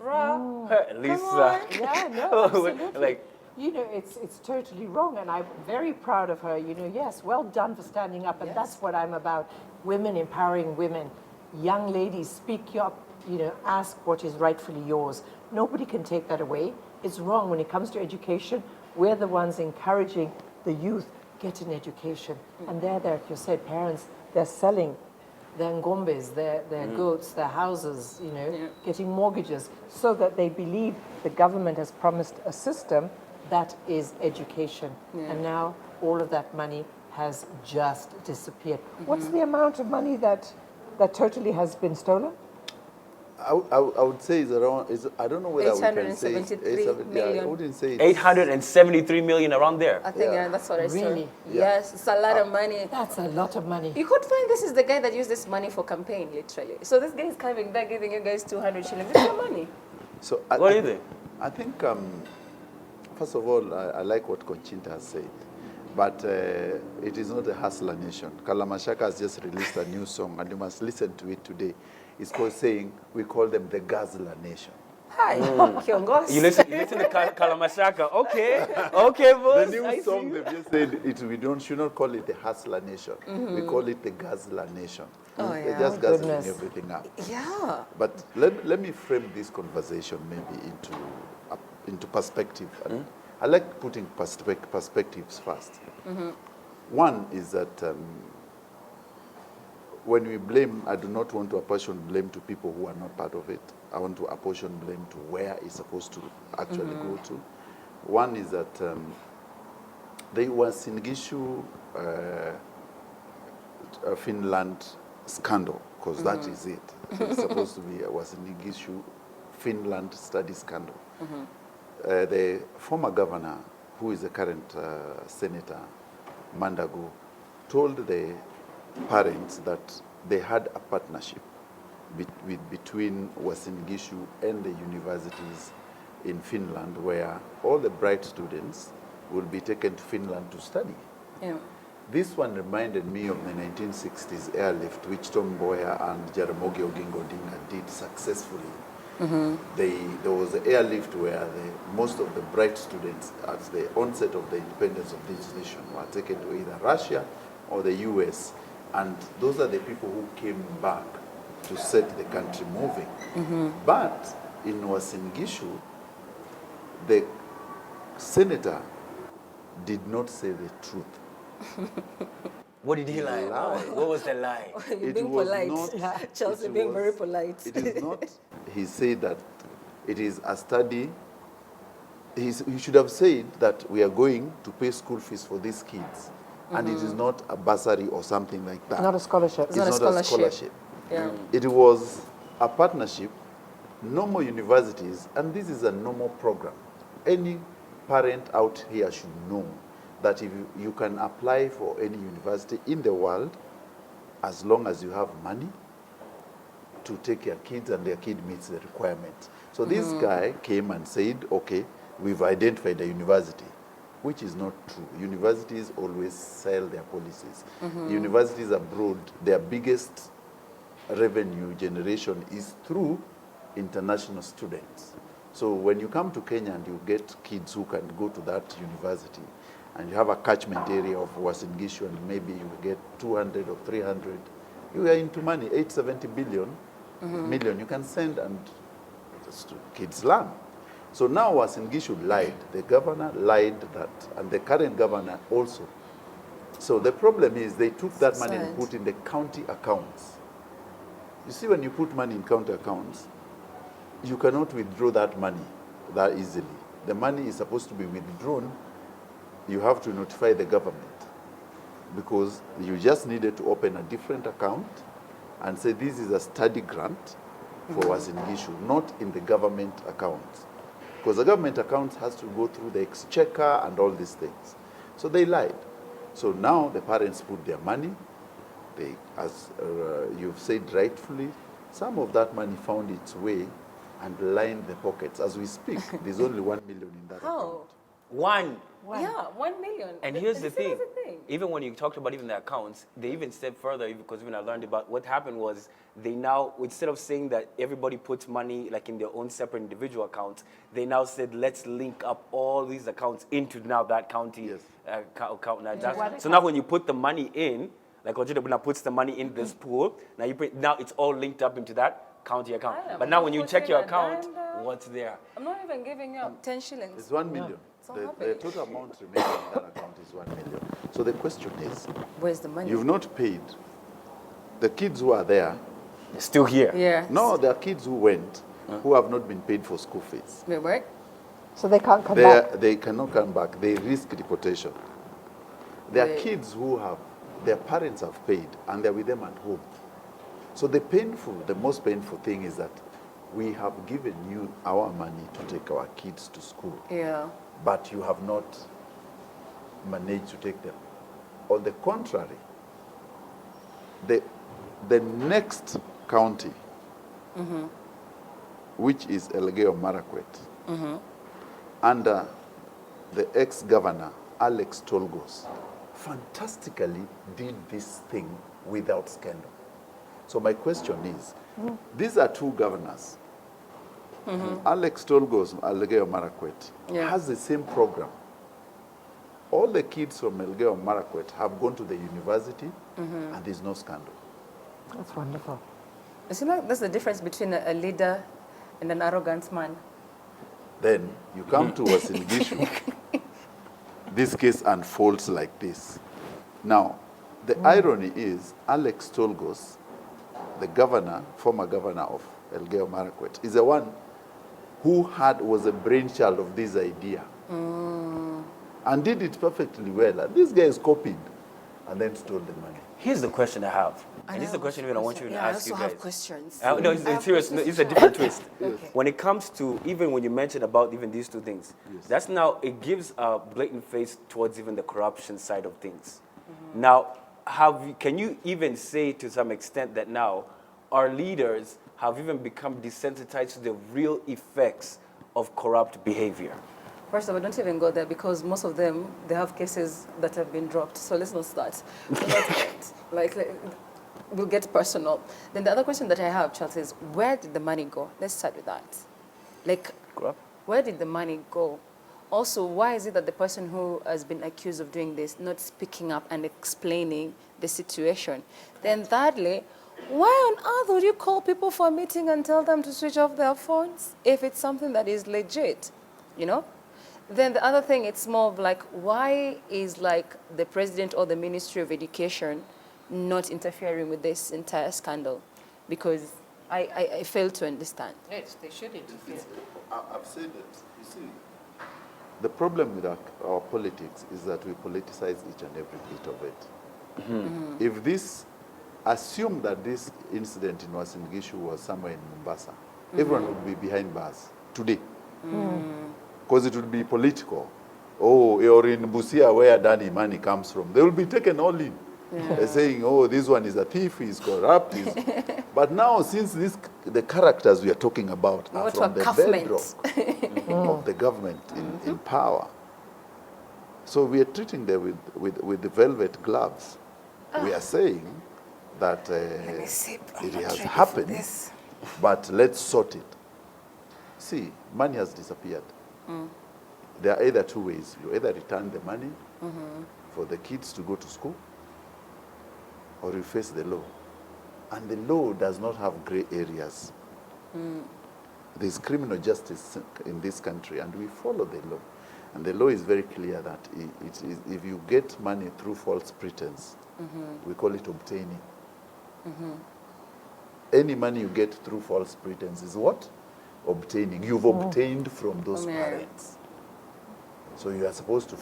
Bruh, Lisa. come on. Yeah, no, absolutely. Like, you know, it's totally wrong, and I'm very proud of her. You know, yes, well done for standing up, and Yes. that's what I'm about. Women empowering women. Young ladies, speak up. You know, ask what is rightfully yours. Nobody can take that away. It's wrong when it comes to education. We're the ones encouraging the youth get an education, and they're there. You said parents, they're selling their ngombes, their goats, their houses, you know, getting mortgages, so that they believe the government has promised a system that is education. And now all of that money has just disappeared. What's the amount of money that totally has been stolen? I would say it's around, I don't know whether we can say 873 million. I wouldn't say it's 873 million around there. I think Yeah. that's what I saw. Really? Yes, it's a lot of money. That's a lot of money. You could find this is the guy that used this money for campaign, literally. So this guy is coming back giving you guys 200 shillings. This is your money. So What do you think? I think, first of all, I like what Conchita has said, but it is not a hustler nation. Kalamashaka has just released a new song, and you must listen to it today. It's called saying, we call them the Guzzler Nation. Hi, Kiongos. You listen to Kalamashaka. Okay, boss. The new song they've just said should not call it the Hustler Nation. We call it the Guzzler Nation. Oh, They're yeah. just guzzling Goodness. everything up. Yeah. But let me frame this conversation maybe into perspective. And I like putting perspectives first. One is that when we blame, I do not want to apportion blame to people who are not part of it. I want to apportion blame to where it's supposed to actually go to. One is that there was Singishu Finland scandal, because that is it. It's supposed to be a Singishu Finland study scandal. The former governor, who is the current senator, Mandago, told the parents that they had a partnership between Wasingishu and the universities in Finland, where all the bright students will be taken to Finland to study. Yeah. This one reminded me of the 1960s airlift, which Tom Mboya and Jaramogi Oginga Odinga did successfully. There was an airlift where most of the bright students at the onset of the independence of this nation were taken to either Russia or the US. And those are the people who came back to set the country moving. But in Uasin Gishu, the senator did not say the truth. What did he lie? What was the lie? You're It being was polite. not- Chelsea it being was- very polite. It is not. He said that it is a study. He should have said that we are going to pay school fees for these kids. And it is not a bursary or something like that. Not a scholarship. It's not a not a scholarship. scholarship. Yeah. It was a partnership, normal universities, and this is a normal program. Any parent out here should know that if you can apply for any university in the world as long as you have money to take your kids and their kid meets the requirements. So this guy came and said, okay, we've identified a university, which is not true. Universities always sell their policies. Universities abroad, their biggest revenue generation is through international students. So when you come to Kenya and you get kids who can go to that university, and you have a catchment area of Uasin Gishu, and maybe you get 200 or 300, you are into money, 870 million you can send, and kids learn. So now Uasin Gishu lied. The governor lied that, and the current governor also. So the problem is they took that money and Sad. put in the county accounts. You see, when you put money in county accounts, you cannot withdraw that money that easily. The money is supposed to be withdrawn. You have to notify the government, because you just needed to open a different account and say this is a study grant for Uasin Gishu, not in the government account. Because the government account has to go through the exchequer and all these things. So they lied. So now the parents put their money. They, as you've said rightfully, some of that money found its way and lined the pockets. As we speak, there's only 1 million in that How? account. One. Yeah, 1 million. And here's the This thing. is the thing. Even when you talked about even the accounts, they even stepped further, because even I learned about what happened was they now, instead of saying that everybody puts money like in their own separate individual accounts, they now said, let's link up all these accounts into now that county Yes. account. Now Why so now when you put the money in, like Ojeda now puts the money in this pool, now it's all linked up into that county account. I am But now when you putting check your a account, dime, what's there? I'm not even giving you 10 shillings. It's 1 million. all The happening. total amount remaining in that account is 1 million. So the question is, Where's the money? you've not paid. The kids who are there, It's still here. Yeah. no, there are kids who went who have not been paid for school fees. Wait, what? So they can't come back. They cannot come back. They risk deportation. There are Wait. kids who have, their parents have paid and they're with them at home. So the most painful thing is that we have given you our money to take our kids to school, Yeah. but you have not managed to take them. On the contrary, the next county, which is Elgeyo Marakwet, under the ex-governor, Alex Tolgos, fantastically did this thing without scandal. So my question is, these are two governors. Alex Tolgos, Elgeyo Marakwet, has the same program. All the kids from Elgeyo Marakwet have gone to the university, and there's no scandal. That's wonderful. You see, like, that's the difference between a leader and an arrogant man. Then you come to Uasin Gishu. This case unfolds like this. Now, the irony is Alex Tolgos, the governor, former governor of Elgeyo Marakwet, is the one who was a brainchild of this idea and did it perfectly well. And this guy is copied and then stole the money. Here's the question I have. And this is the question even I want you to ask you guys. I also have questions. No, it's serious. No, it's a different twist. Okay. When it comes to, even when you mentioned about even these two things, that's now, it gives a blatant face towards even the corruption side of things. Now, can you even say to some extent that now our leaders have even become desensitized to the real effects of corrupt behavior? First of all, don't even go there because most of them, they have cases that have been dropped. So let's not start. So that's like, we'll get personal. Then the other question that I have, Charles, is where did the money go? Let's start with that. Like, where did the money go? Also, why is it that the person who has been accused of doing this not speaking up and explaining the situation? Then thirdly, why on earth would you call people for a meeting and tell them to switch off their phones if it's something that is legit, you know? Then the other thing, it's more of like, why is like the president or the Ministry of Education not interfering with this entire scandal? Because I fail to understand. Yes, they should interfere. I've said it. You see, the problem with our politics is that we politicize each and every bit of it. If this, assume that this incident in Uasin Gishu was somewhere in Mombasa, everyone would be behind bars today. Because it would be political. Oh, or in Busia where Danny money comes from. They will be taken all in. They're saying, oh, this one is a thief, he's corrupt. But now, since the characters we are talking about are from the bedrock of the government in power, so we are treating them with the velvet gloves. We are saying that it has happened, but let's sort it. See, money has disappeared. There are either two ways. You either return the money for the kids to go to school, or you face the law. And the law does not have gray areas. There's criminal justice in this country, and we follow the law. And the law is very clear that if you get money through false pretense, we call it obtaining. Any money you get through false pretense is what? Obtaining. You've obtained from those parents. So you are supposed to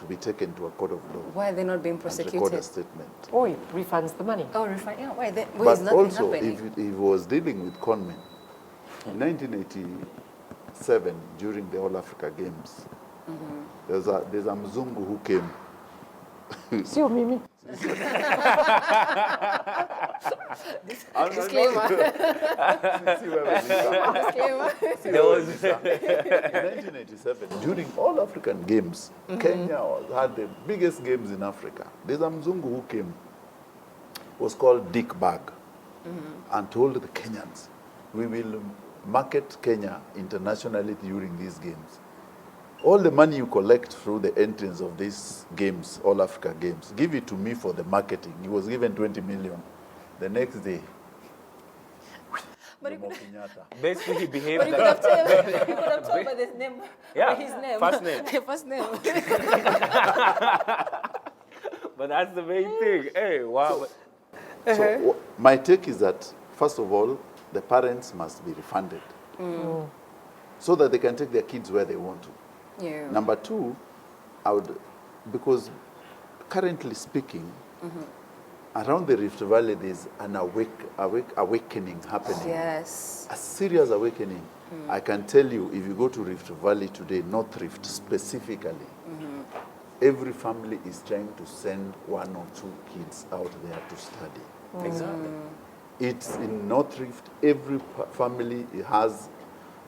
be taken to a court of law. Why are they not being prosecuted? And record a statement. Or he refunds the money. Oh, refund. Yeah, why? But also, if he was dealing with conmen, in 1987, during the All Africa Games, there's a Mzungu who came. See you, Mimi. Disclaimer. In 1987, during all African Games, Kenya had the biggest games in Africa. There's a Mzungu who came, was called Dick Bag, and told the Kenyans, we will market Kenya internationally during these games. All the money you collect through the entrance of these games, all Africa Games, give it to me for the marketing. He was given 20 million. The next day, Basically, he behaved But like... you could have told by his name. Yeah, by his name. first name. First name. But that's the main thing. Hey, wow. So my take is that, first of all, the parents must be refunded so that they can take their kids where they want to. Yeah. Number two, because currently speaking, around the Rift Valley, there's an awakening happening. Yes. A serious awakening. I can tell you, if you go to Rift Valley today, North Rift specifically, every family is trying to send one or two kids out there to study. Exactly. It's in North Rift, every family has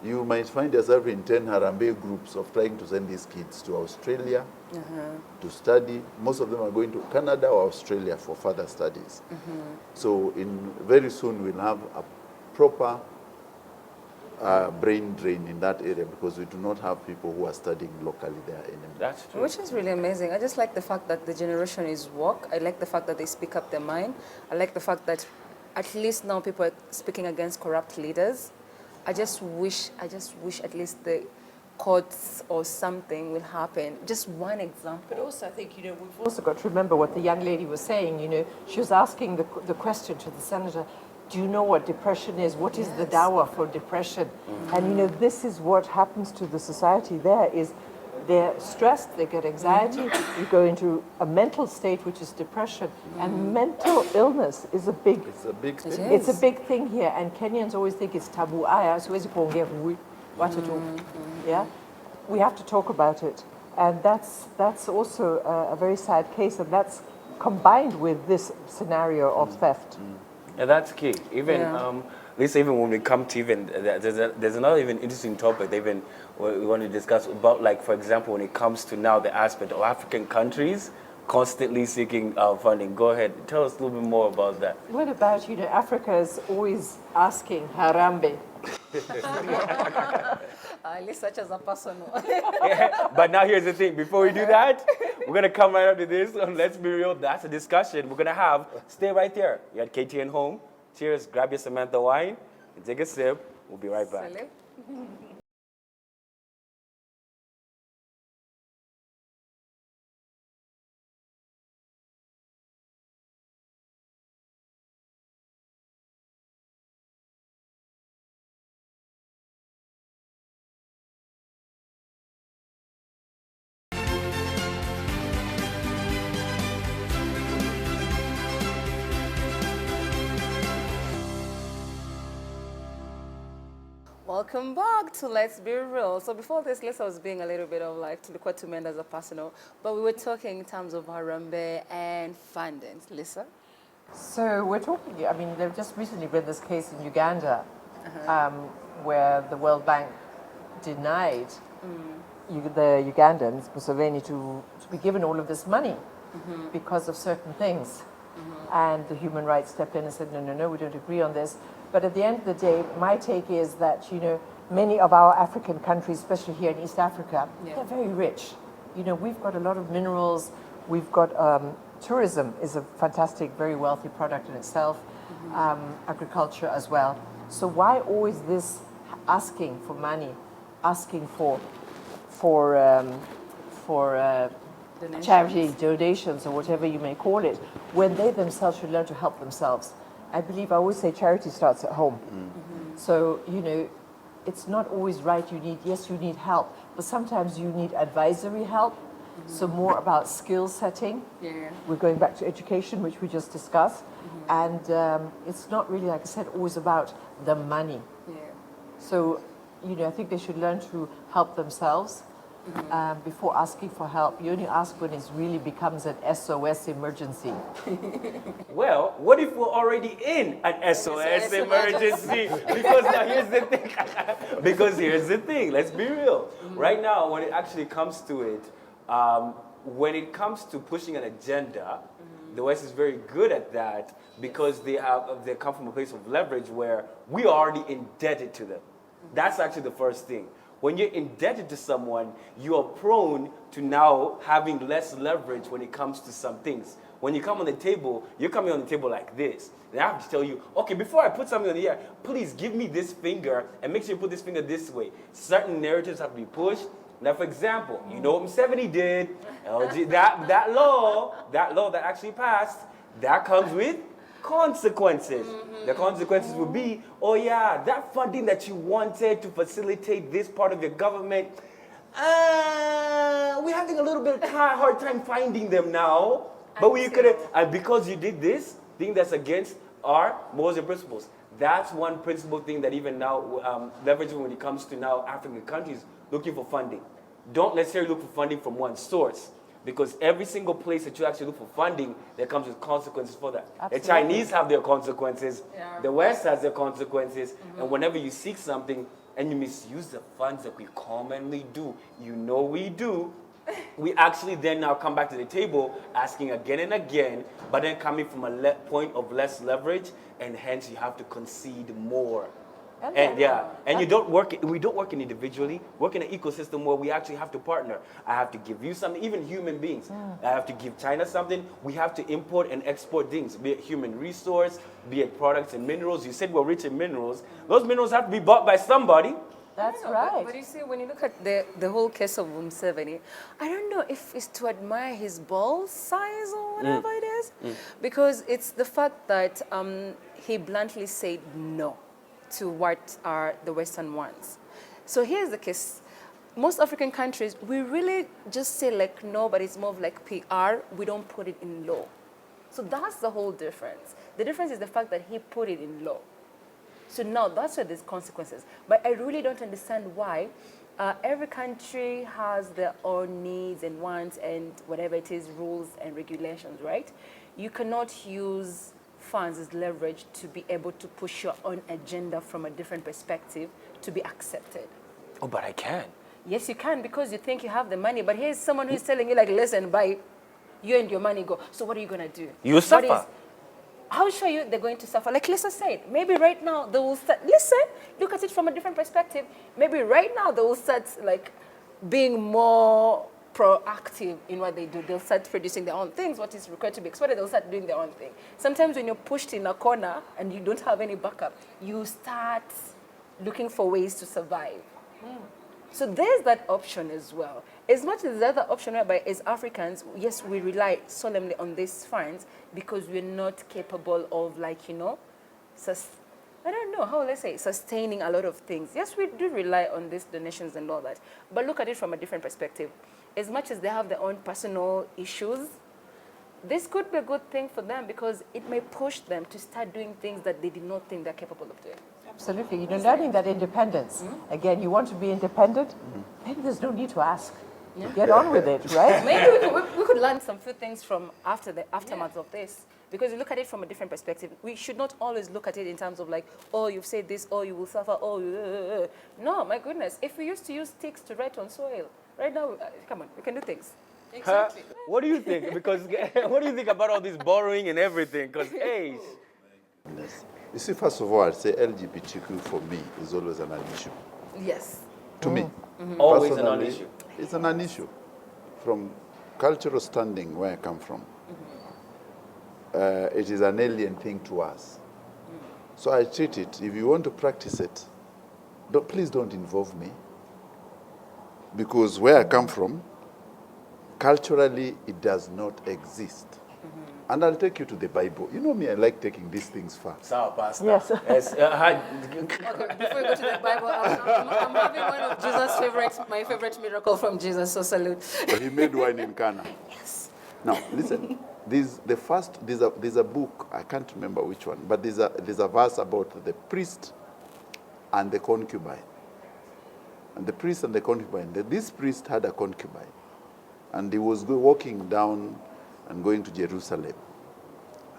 you might find yourself in 10 Harambee groups of trying to send these kids to Australia to study. Most of them are going to Canada or Australia for further studies. So very soon we'll have a proper brain drain in that area because we do not have people who are studying locally there anymore. That's true. Which is really amazing. I just like the fact that the generation is woke. I like the fact that they speak up their mind. I like the fact that at least now people are speaking against corrupt leaders. I just wish at least the courts or something will happen. Just one example. But also, I think, we've also got to remember what the young lady was saying. She was asking the question to the senator, do you know what depression is? What is the dawa for depression? And, this is what happens to the society there is they're stressed, they get anxiety, you go into a mental state, which is depression. And mental illness is a big... It's a big thing. It's a big thing here, and Kenyans always think it's taboo. Yeah, we have to talk about it, and that's also a very sad case, and that's combined with this scenario of theft. Yeah, that's key. Even Lisa, even when we come to there's another even interesting topic that even we want to discuss about, like, for example, when it comes to now the aspect of African countries constantly seeking funding. Go ahead, tell us a little bit more about that. What about, Africa is always asking Harambe. Lisa, as a personal. But now here's the thing. Before we do that, we're going to come right up to this. And let's be real. That's a discussion we're going to have. Stay right there. You're at KTN Home. Cheers. Grab your Samantha wine and take a sip. We'll be right back. Welcome back to Let's Be Real. So before this, Lisa was being a little bit of like to the court to men as a personal, but we were talking in terms of Harambe and funding. Lisa? So we're talking, they've just recently been this case in Uganda where the World Bank denied the Ugandans, Museveni, to be given all of this money because of certain things. And the human rights stepped in and said, no, we don't agree on this. But at the end of the day, my take is that, many of our African countries, especially here in East Africa, they're very rich. We've got a lot of minerals. We've got tourism is a fantastic, very wealthy product in itself. Agriculture as well. So why always this asking for money, asking for charity donations or whatever you may call it, when they themselves should learn to help themselves? I always say charity starts at home. So, it's not always right. You need help, but sometimes you need advisory help. So more about skill setting. We're going back to education, which we just discussed. And it's not really, like I said, always about the money. So, I think they should learn to help themselves. Before asking for help. You only ask when it really becomes an SOS emergency. Well, what if we're already in an SOS emergency? Because now here's the thing. Let's be real. Right now, when it actually comes to it, when it comes to pushing an agenda, the West is very good at that because they come from a place of leverage where we are already indebted to them. That's actually the first thing. When you're indebted to someone, you are prone to now having less leverage when it comes to some things. When you come on the table, you're coming on the table like this. And I have to tell you, okay, before I put something on the air, please give me this finger and make sure you put this finger this way. Certain narratives have to be pushed. Now, for example, you know what Museveni did? That law that actually passed, that comes with consequences. The consequences will be, oh yeah, that funding that you wanted to facilitate this part of your government, we're having a little bit of hard time finding them now. But we could have, and because you did this thing that's against our morals and principles. That's one principle thing that even now leveraging when it comes to now African countries looking for funding. Don't necessarily look for funding from one source. Because every single place that you actually look for funding, there comes with consequences for that. Absolutely. The Chinese have their consequences. Yeah. The West has their consequences. And whenever you seek something, and you misuse the funds that we commonly do, you know we do, we actually then now come back to the table asking again and again, but then coming from a point of less leverage, and hence you have to concede more. And we don't work individually, work in an ecosystem where we actually have to partner. I have to give you something, even human beings. I have to give China something. We have to import and export things, be it human resource, be it products and minerals. You said we're rich in minerals. Those minerals have to be bought by somebody. That's No, right. But you see, when you look at the whole case of Museveni, I don't know if it's to admire his ball size or whatever it is, because it's the fact that he bluntly said no to what are the Western ones. So here's the case. Most African countries, we really just say like no, but it's more of like PR. We don't put it in law. So that's the whole difference. The difference is the fact that he put it in law. So now that's where there's consequences. But I really don't understand why every country has their own needs and wants and whatever it is, rules and regulations, right? You cannot use funds as leverage to be able to push your own agenda from a different perspective to be accepted. Oh, but I can. Yes, you can, because you think you have the money, but here's someone who's telling you like, listen, buy, you and your money go. So what are you going to do? You suffer. How sure you they're going to suffer? Like Lisa said, maybe right now they will start, listen, look at it from a different perspective. Maybe right now they will start like being more proactive in what they do. They'll start producing their own things. What is required to be exported, they'll start doing their own thing. Sometimes when you're pushed in a corner and you don't have any backup, you start looking for ways to survive. So there's that option as well. As much as the other option whereby as Africans, yes, we rely solemnly on these funds because we're not capable of like, you know, I don't know, how let's say, sustaining a lot of things. Yes, we do rely on these donations and all that, but look at it from a different perspective. As much as they have their own personal issues, this could be a good thing for them because it may push them to start doing things that they did not think they're capable of doing. Absolutely. You know, learning that independence. Again, you want to be independent, maybe there's no need to ask. Get on with it, right? Maybe we could learn some few things from after the aftermath of this. Because you look at it from a different perspective. We should not always look at it in terms of like, oh, you've said this, oh, you will suffer, oh, no, my goodness. If we used to use sticks to write on soil, right now, come on, we can do things. Exactly. What do you think? Because what do you think about all this borrowing and everything? Because, hey. You see, first of all, I'd say LGBTQ for me is always an issue. Yes. To me. Always a Personally, non-issue. It's a non-issue. From cultural standing where I come from, it is an alien thing to us. So I treat it, if you want to practice it, please don't involve me. Because where I come from, culturally, it does not exist. And I'll take you to the Bible. You know me, I like taking these things far. Sour pasta. Yes. Okay, before we go to the Bible, I'm having one of Jesus' my favorite miracle from Jesus, so salute. So he made wine in Cana. Yes. Now, listen, there's a book, I can't remember which one, but there's a verse about the priest and the concubine. And the priest and the concubine, this priest had a concubine, and he was walking down and going to Jerusalem,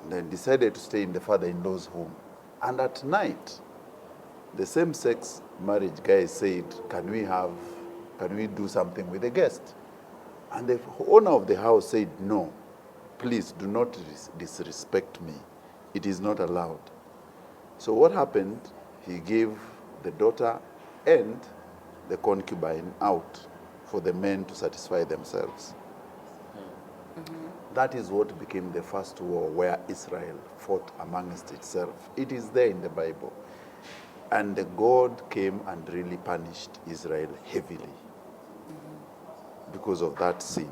and then decided to stay in the father-in-law's home. And at night, the same-sex marriage guy said, can we do something with the guest? And the owner of the house said, no, please do not disrespect me. It is not allowed. So what happened, he gave the daughter and the concubine out for the men to satisfy themselves. That is what became the first war where Israel fought amongst itself. It is there in the Bible. And God came and really punished Israel heavily because of that sin.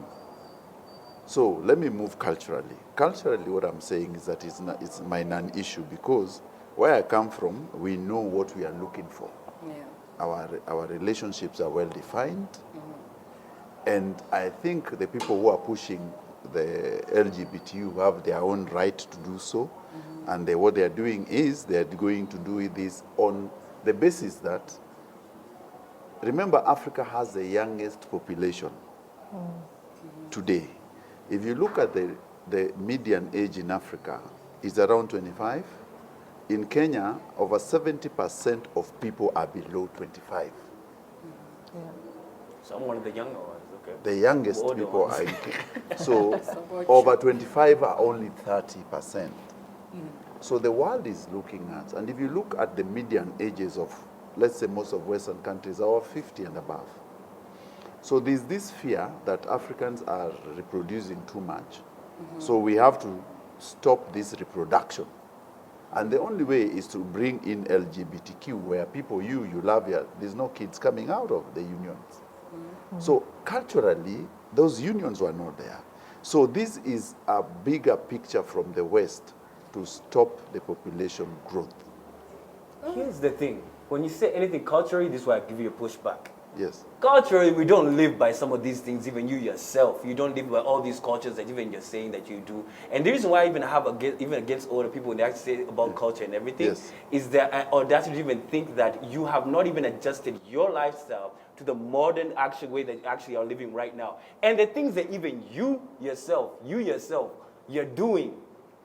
So let me move culturally. Culturally, what I'm saying is that it's my non-issue because where I come from, we know what we are looking for. Yeah. Our relationships are well defined. And I think the people who are pushing the LGBTQ have their own right to do so. And what they are doing is they are going to do this on the basis that, remember, Africa has the youngest population today. If you look at the median age in Africa, is around 25. in Kenya, over 70% of people are below 25. Yeah. So I'm one of the younger ones, okay. The youngest Older people ones. are in Kenya. So over 25 are only 30%. So the world is looking at, and if you look at the median ages of, let's say most of Western countries are 50 and above. So there's this fear that Africans are reproducing too much. So we have to stop this reproduction. And the only way is to bring in LGBTQ, where people, you love your, there's no kids coming out of the unions. So culturally, those unions were not there. So this is a bigger picture from the West to stop the population growth. Here's the thing. When you say anything culturally, this is why I give you a pushback. Yes. Culturally, we don't live by some of these things, even you yourself. You don't live by all these cultures that even you're saying that you do. And the reason why I even have even against older people when they actually say about culture and everything, Yes. is their audacity to even think that you have not even adjusted your lifestyle to the modern actual way that you actually are living right now. And the things that even you yourself, you're doing,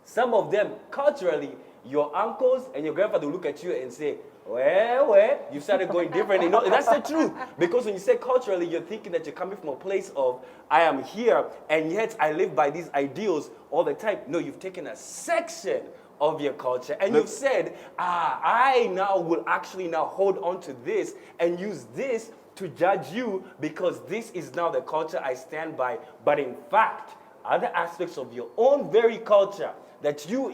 some of them culturally, your uncles and your grandfather will look at you and say, well, you started going different. You know, that's the truth. Because when you say culturally, you're thinking that you're coming from a place of, I am here, and yet I live by these ideals all the time. No, you've taken a section of your culture, and you've said, I now will actually now hold on to this and use this to judge you because this is now the culture I stand by. But in fact, other aspects of your own very culture that you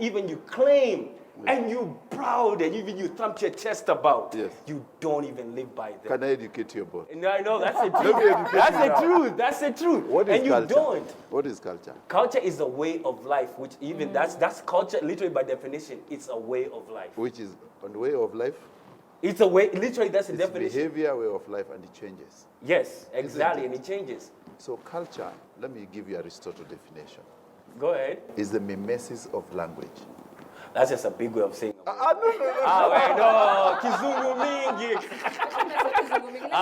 claim and you proud and even you thump your chest about, Yes. you don't even live by them. Can I educate you about? No, I know, that's the Let me truth. educate That's you the now. truth. That's the truth. What is and you culture? don't. What is culture? Culture is a way of life, which even that's culture literally by definition. It's a way of life. Which is on the way of life? It's a way, literally that's the It's definition. behavior, way of life, and it changes. Yes, exactly, it? and it changes. So culture, let me give you Aristotle definition, Go ahead. is the mimesis of language. That's just a big way of saying. No. Wait, no, kizungu mingi. No.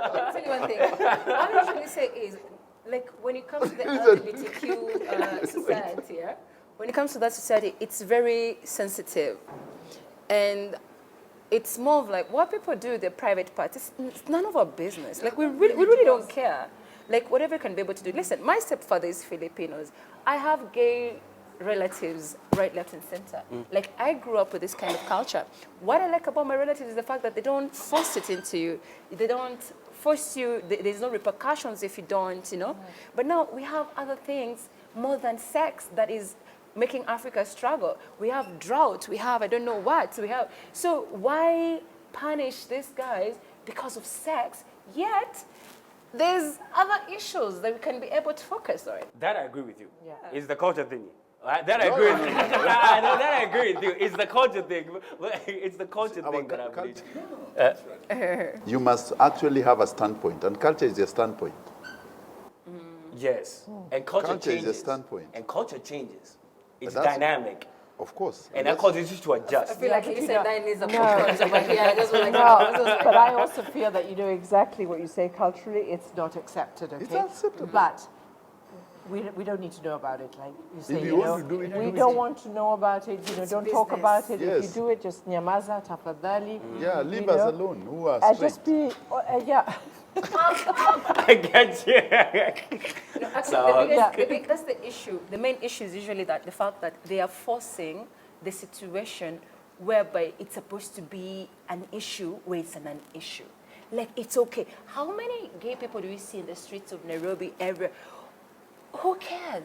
I'll tell you one thing. What I usually say is, like, when it comes to the LGBTQ society, yeah? When it comes to that society, it's very sensitive. And it's more of like, what people do, their private part, it's none of our business. Like, we really don't care. Like, whatever you can be able to do. Listen, my stepfather is Filipinos. I have gay relatives right, left, and center. Like, I grew up with this kind of culture. What I like about my relatives is the fact that they don't force it into you. They don't force you. There's no repercussions if you don't, you know. But now we have other things more than sex that is making Africa struggle. We have drought. We have I don't know what. So why punish these guys because of sex? Yet there's other issues that we can be able to focus on. That I agree with you. Yeah. It's the culture thing. That I agree with you. That I agree with you. It's the culture thing. It's the culture Our thing that I believe. You must actually have a standpoint, and culture is your standpoint. Yes. And culture Culture is a changes. standpoint. And culture changes. It's that's- dynamic. Of course. And that causes you to adjust. I feel like Yeah, you but said you know- that needs a No. culture, but yeah, I just was like, No, but I also feel that you know exactly what you say culturally. It's not accepted, okay? It's acceptable. But we don't need to know about it. Like you say, If you you know, want to do it, we do it. don't want to know about it. You know, don't talk business. about it. If Yes. you do it, just nyamaza, tafadhali. Yeah, leave you us know. alone. Who are And straight. just be, yeah. I get you. No, actually, So- that's the issue. The main issue is usually that the fact that they are forcing the situation whereby it's supposed to be an issue where it's a non-issue. Like, it's okay. How many gay people do we see in the streets of Nairobi every? Who cares?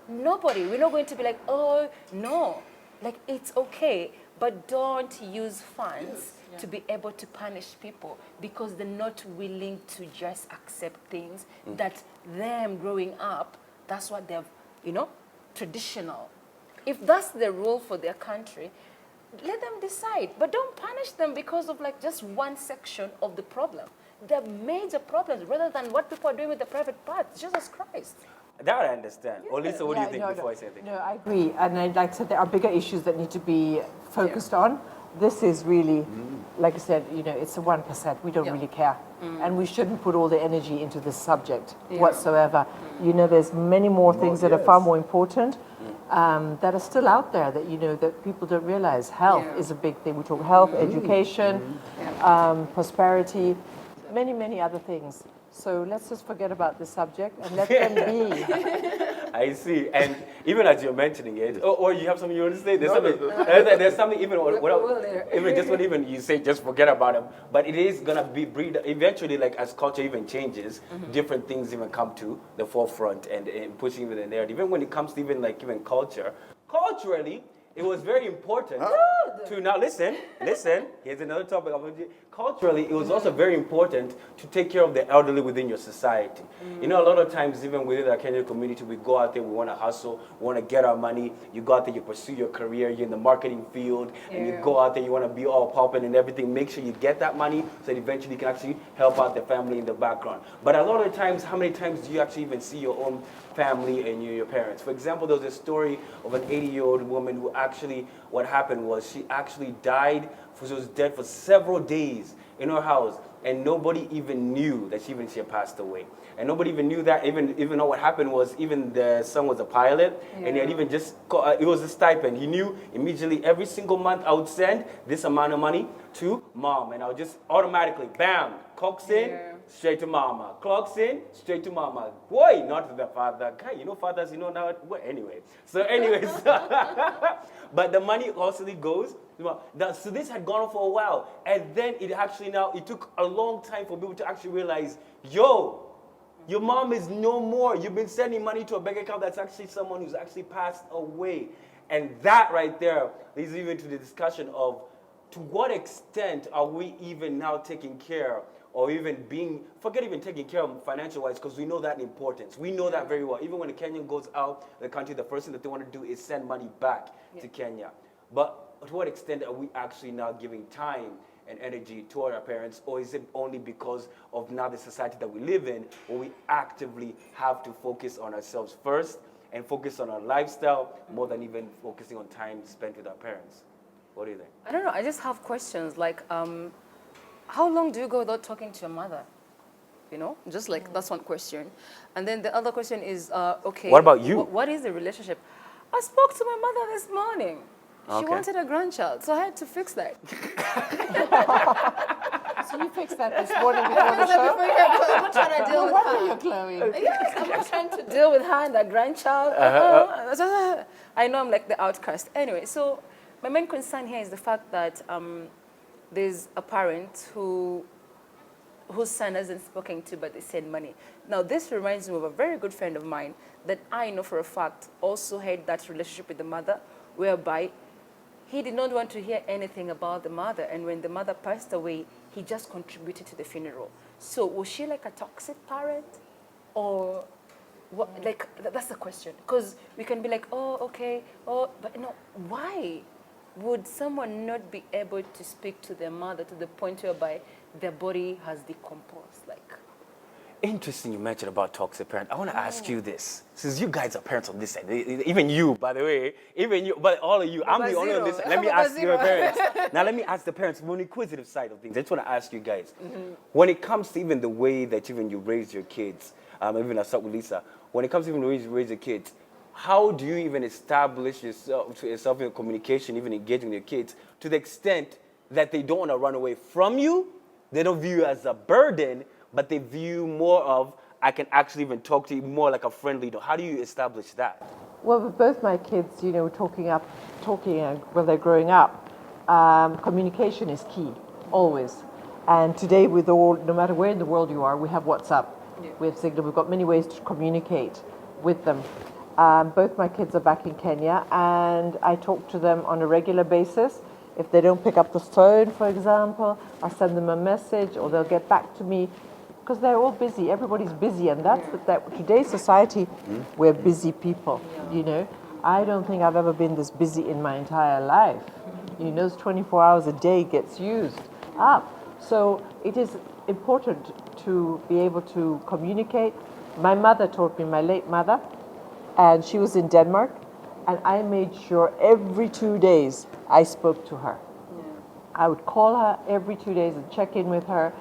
Nobody. We're not going to be like, oh, no. Like, it's okay, but don't use funds to be able to punish people because they're not willing to just accept things that them growing up, that's what they've, you know, traditional. If that's the rule for their country, let them decide. But don't punish them because of like just one section of the problem. There are major problems rather than what people are doing with the private parts. Jesus Christ. That I understand. Or Lisa, what do you think no, before I say anything? No, I agree. And like I said, there are bigger issues that need to be focused on. This is really, like I said, you know, it's the 1%. We don't really care. And we shouldn't put all the energy into this subject whatsoever. You know, there's many more things that are far more important. that are still out there that, you know, that people don't realize. Health Yeah. is a big thing. We talk health, education, prosperity, many, many other things. So let's just forget about this subject and let them be. I see. And even as you're mentioning it, or you have something you want to say? There's No, something, no, there's something even, even just when even you say just forget about it, but it is going to be breed, eventually, like as culture even changes, different things even come to the forefront and pushing even the narrative. Even when it comes to even like even culture, culturally, it was very important to now listen. Here's another topic. Culturally, it was also very important to take care of the elderly within your society. You know, a lot of times, even within our Kenyan community, we go out there, we want to hustle, we want to get our money. You go out there, you pursue your career, you're in the marketing field, and you go out there, you want to be all popping and everything. Make sure you get that money so that eventually you can actually help out the family in the background. But a lot of times, how many times do you actually even see your own family and your parents? For example, there was a story of an 80-year-old woman who actually, what happened was she actually died, she was dead for several days in her house, and nobody even knew that she had passed away. And nobody even knew that, even though what happened was, even the son was a pilot, and he had even just, it was a stipend. He knew immediately every single month I would send this amount of money to mom, and I would just automatically, bam, clocks in, straight to mama. Clocks in, straight to mama. Boy, not to the father. Guy, you know fathers, you know now, well, anyway. So anyways, but the money constantly goes. So this had gone on for a while, and then it actually now, it took a long time for people to actually realize, yo, your mom is no more. You've been sending money to a bank account that's actually someone who's actually passed away. And that right there leads even to the discussion of, to what extent are we even now taking care or even forget even taking care of financial-wise, because we know that importance. We know that very well. Even when a Kenyan goes out the country, the first thing that they want to do is send money back to Kenya. But to what extent are we actually now giving time and energy to our parents, or is it only because of now the society that we live in, where we actively have to focus on ourselves first and focus on our lifestyle more than even focusing on time spent with our parents? What do you think? I don't know. I just have questions like, how long do you go without talking to your mother? You know, just like that's one question. And then the other question is, okay. What about you? What is the relationship? I spoke to my mother this morning. She wanted a grandchild, so I had to fix that. So you fixed that this morning before the show? I'm not trying to deal with What her. are you glowing? Yes, I'm not trying to deal with her and the grandchild. I know I'm like the outcast. Anyway, so my main concern here is the fact that there's a parent whose son hasn't spoken to, but they send money. Now, this reminds me of a very good friend of mine that I know for a fact also had that relationship with the mother, whereby he did not want to hear anything about the mother, and when the mother passed away, he just contributed to the funeral. So was she like a toxic parent, or what? Like that's the question, because we can be like, oh, okay, oh, but no, why would someone not be able to speak to their mother to the point whereby their body has decomposed? Like, Interesting you mentioned about toxic parent. I want to ask you this. Since you guys are parents on this side, even you, by the way, even you, but all of you, I'm the only on this side. Let me ask your parents. Now let me ask the parents from the inquisitive side of things. I just want to ask you guys. When it comes to even the way that even you raise your kids, even I'll start with Lisa. When it comes to even the way you raise your kids, how do you even establish yourself in communication, even engaging with your kids, to the extent that they don't want to run away from you, they don't view you as a burden, but they view more of, I can actually even talk to you more like a friend leader? How do you establish that? Well, with both my kids, you know, talking when they're growing up, communication is key, always. And today, with all, no matter where in the world you are, we have WhatsApp, we have Signal, we've got many ways to communicate with them. Both my kids are back in Kenya, and I talk to them on a regular basis. If they don't pick up the phone, for example, I send them a message, or they'll get back to me, because they're all busy. Everybody's busy, and that's that. Today's society, we're busy people. You know, I don't think I've ever been this busy in my entire life. You know, 24 hours a day gets used up. So it is important to be able to communicate. My mother taught me, my late mother, and she was in Denmark, and I made sure every 2 days I spoke to her. I would call her every 2 days and check in with her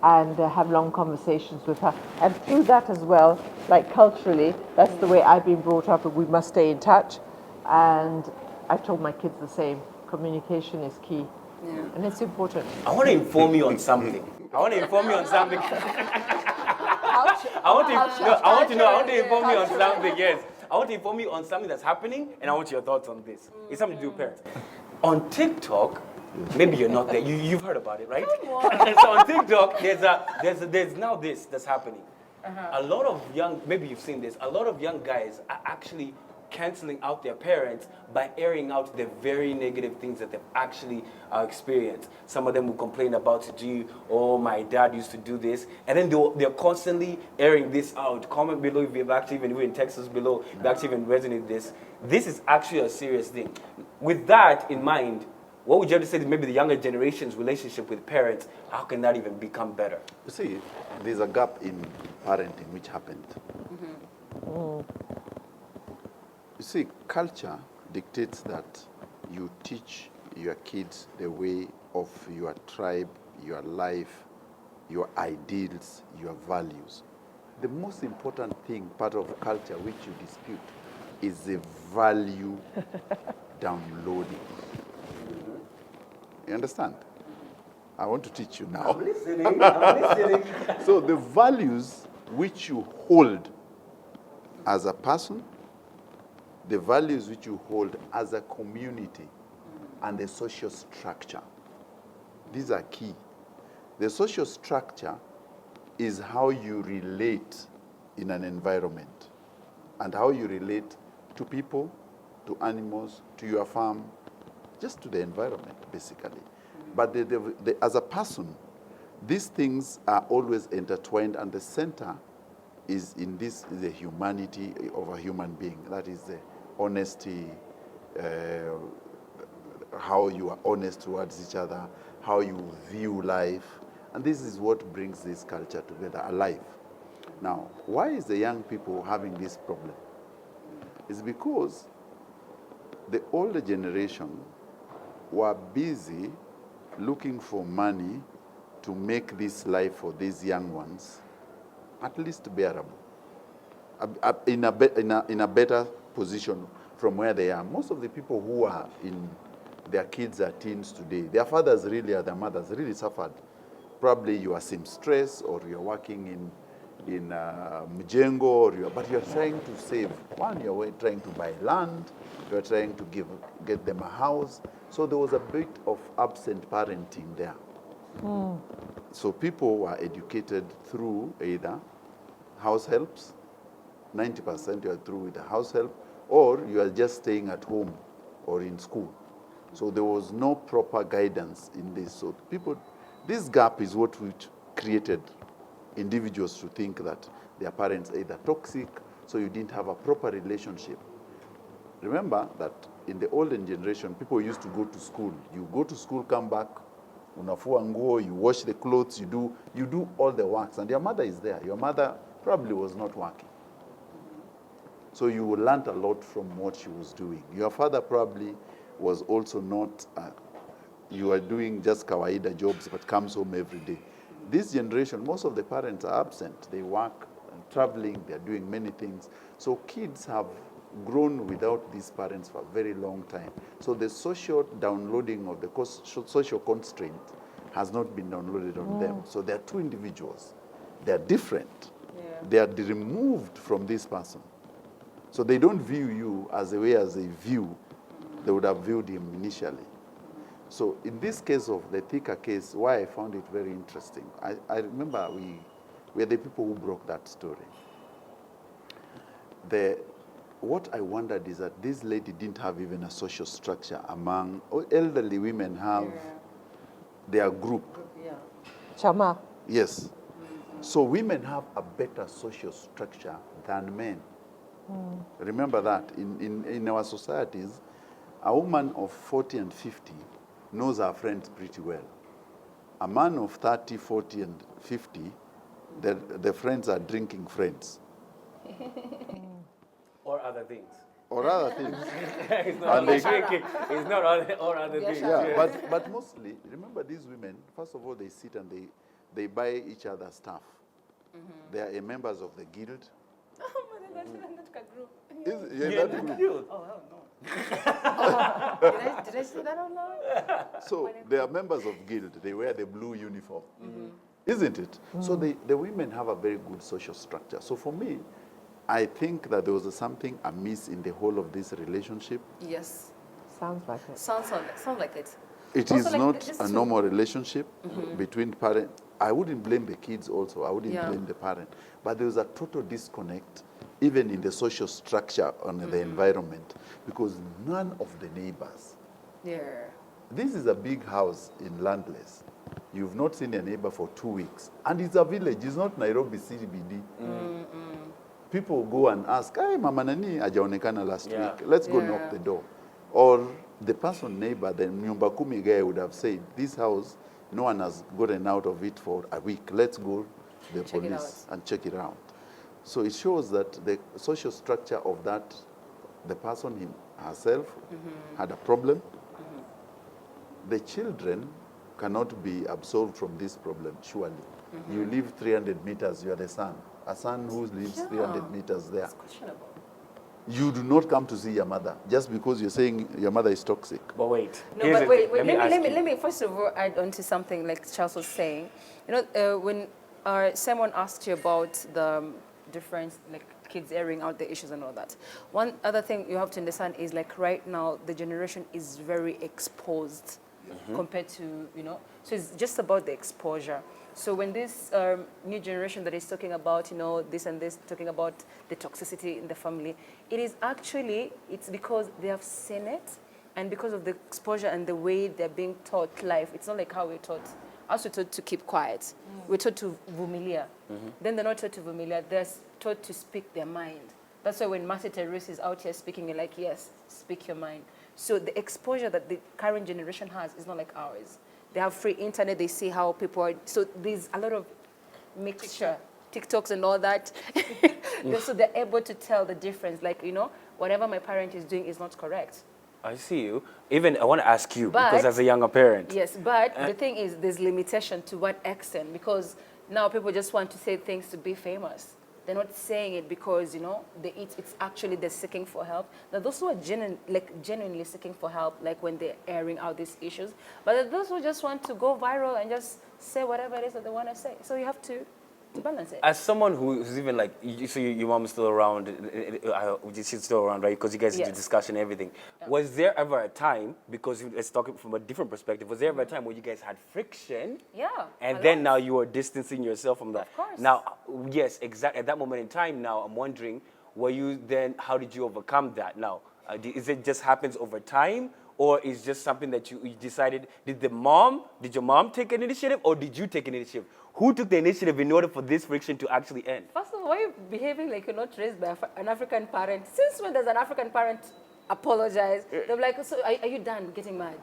and have long conversations with her. And through that as well, like culturally, that's the way I've been brought up, and we must stay in touch. And I've told my kids the same. Communication is key. Yeah. And it's important. I want to inform you on something. I want to inform you on something. I want to inform you on something, yes. I want to inform you on something that's happening, and I want your thoughts on this. It's something to do with parents. On TikTok, maybe you're not there. You've heard about it, right? Come on. So on TikTok, there's now this that's happening. A lot of young, maybe you've seen this, a lot of young guys are actually canceling out their parents by airing out the very negative things that they've actually experienced. Some of them will complain about oh, my dad used to do this, and then they're constantly airing this out. Comment below if you've actually even in Texas below, if you actually even resonate this. This is actually a serious thing. With that in mind, what would you have to say to maybe the younger generation's relationship with parents? How can that even become better? You see, there's a gap in parenting which happened. You see, culture dictates that you teach your kids the way of your tribe, your life, your ideals, your values. The most important thing, part of culture which you dispute, is the value downloading. You understand? I want to teach you now. I'm listening. So the values which you hold as a person, the values which you hold as a community, and the social structure. These are key. The social structure is how you relate in an environment and how you relate to people, to animals, to your farm, just to the environment, basically. But as a person, these things are always intertwined, and the center is in this, the humanity of a human being. That is the honesty, how you are honest towards each other, how you view life. And this is what brings this culture together, alive. Now, why is the young people having this problem? It's because the older generation were busy looking for money to make this life for these young ones at least bearable, in a better position from where they are. Most of the people who are in their kids are teens today, their fathers really or their mothers really suffered. Probably you are seamstress, or you're working in Mjengo, but you're trying to save. One, you're trying to buy land, you're trying to get them a house. So there was a bit of absent parenting there. So people were educated through either house helps, 90% you are through with the house help, or you are just staying at home or in school. So there was no proper guidance in this. So this gap is what created individuals to think that their parents are either toxic, so you didn't have a proper relationship. Remember that in the olden generation, people used to go to school. You go to school, come back, unafua nguo, you wash the clothes, you do all the works, and your mother is there. Your mother probably was not working. So you learned a lot from what she was doing. Your father probably was also not, you are doing just kawaida jobs, but comes home every day. This generation, most of the parents are absent. They work, traveling, they're doing many things. So kids have grown without these parents for a very long time. So the social downloading of the social constraint has not been downloaded on them. So they're two individuals. They're different. Yeah. They are removed from this person. So they don't view you as the way as they view, they would have viewed him initially. So in this case of the Thika case, why I found it very interesting, I remember we are the people who broke that story. What I wondered is that this lady didn't have even a social structure among elderly women have their group. Yeah. Chama. Yes. So women have a better social structure than men. Remember that in our societies, a woman of 40 and 50 knows her friends pretty well. A man of 30, 40, and 50, the friends are drinking friends. Or other things. Or other things. It's not only drinking. It's not or other things. Yeah, but mostly, remember these women, first of all, they sit and they buy each other stuff. They are members of the guild. Oh my God, that's not a group. That group. Cute. Oh, hell no. Did I say that out loud? So they are members of guild. They wear the blue uniform, isn't it? So the women have a very good social structure. So for me, I think that there was something amiss in the whole of this relationship. Yes. Sounds like it. Sounds like it. It Also, is like, not just a to- normal relationship between parents. I wouldn't blame the kids also. I wouldn't Yeah. blame the parent. But there was a total disconnect, even in the social structure on the environment, because none of the neighbors. Yeah. This is a big house in Landless. You've not seen a neighbor for 2 weeks. And it's a village. It's not Nairobi CBD. People go and ask, hey, Mama Nani hajaonekana last Yeah. week. Let's go Yeah. knock the door. Or the person neighbor, the Nyumba Kumi guy would have said, this house, no one has gotten out of it for a week. Let's go to the Check it police and check it out. So it shows that the social structure of that, the person herself had a problem. The children cannot be absolved from this problem, surely. You live 300 meters, you are the son. A son who lives 300 meters there. It's questionable. You do not come to see your mother just because you're saying your mother is toxic. But wait. No, here's but the wait, thing. wait. ask you. Let me first of all add on to something like Charles was saying. You know, when someone asked you about the difference, like kids airing out the issues and all that. One other thing you have to understand is like right now the generation is very exposed compared to, you know, so it's just about the exposure. So when this new generation that is talking about, you know, this and this, talking about the toxicity in the family, it is actually, it's because they have seen it and because of the exposure and the way they're being taught life. It's not like how we're taught. Us we're taught to keep quiet. We're taught to vumilia. Then they're not taught to vumilia. They're taught to speak their mind. That's why when Marcy Teresa is out here speaking, you're like, yes, speak your mind. So the exposure that the current generation has is not like ours. They have free internet. They see how people are. So there's a lot of mixture, TikToks and all that. So they're able to tell the difference. Like, you know, whatever my parent is doing is not correct. I see you. Even I want to ask you, But- because as a younger parent. Yes, but the thing is, there's limitation to what extent, because now people just want to say things to be famous. They're not saying it because, you know, it's actually they're seeking for help. Now, those who are genuinely seeking for help, like when they're airing out these issues, but there are those who just want to go viral and just say whatever it is that they want to say. So you have to balance it. As someone who's even like, so your mom is still around, she's still around, right? Because you guys do Yes. discussion and everything. Was there ever a time, because let's talk from a different perspective, was there ever a time where you guys had friction? Yeah. And a then lot. now you are distancing yourself from that. Of course. Now, yes, exactly. At that moment in time now, I'm wondering, how did you overcome that? Now, is it just happens over time? Or is just something that you decided, did your mom take an initiative or did you take an initiative? Who took the initiative in order for this friction to actually end? First of all, why are you behaving like you're not raised by an African parent? Since when does an African parent apologize? They're like, so are you done getting mad?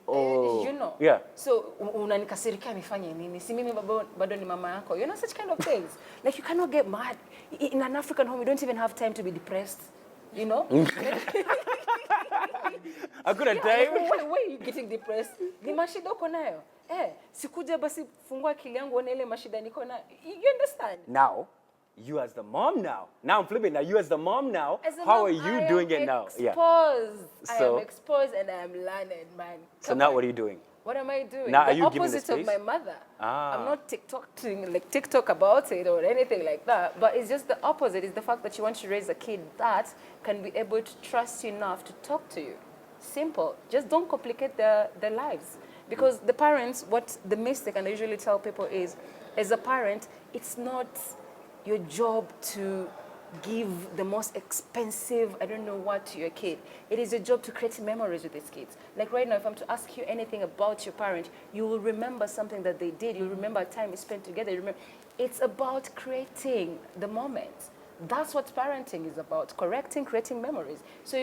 Oh, You know. yeah. So unanikasirikia nifanye nini? Si mimi bado ni mama yako. You know, such kind of things. Like you cannot get mad. In an African home, you don't even have time to be depressed. You know? I couldn't Yeah, tell like, you. why are you getting depressed? Ni mashida uko nayo. Sikuja basi fungua akili yangu one ile mashida niko nayo. You understand? Now, you as the mom now. Now I'm flipping. Now you as the mom now. As a How mom, are you I doing am it now? Yeah. Exposed. I So- am exposed and I am learning, man. So Come now on. what are you doing? What am I doing? Now, the are you giving the opposite of space? my mother. Ah. I'm not TikTok about it or anything like that. But it's just the opposite. It's the fact that you want to raise a kid that can be able to trust you enough to talk to you. Simple. Just don't complicate their lives. Because the parents, what the mistake, and I usually tell people is, as a parent, it's not your job to give the most expensive, I don't know what, to your kid. It is your job to create memories with these kids. Like right now, if I'm to ask you anything about your parent, you will remember something that they did. You'll remember a time you spent together. You remember. It's about creating the moment. That's what parenting is about, creating memories. So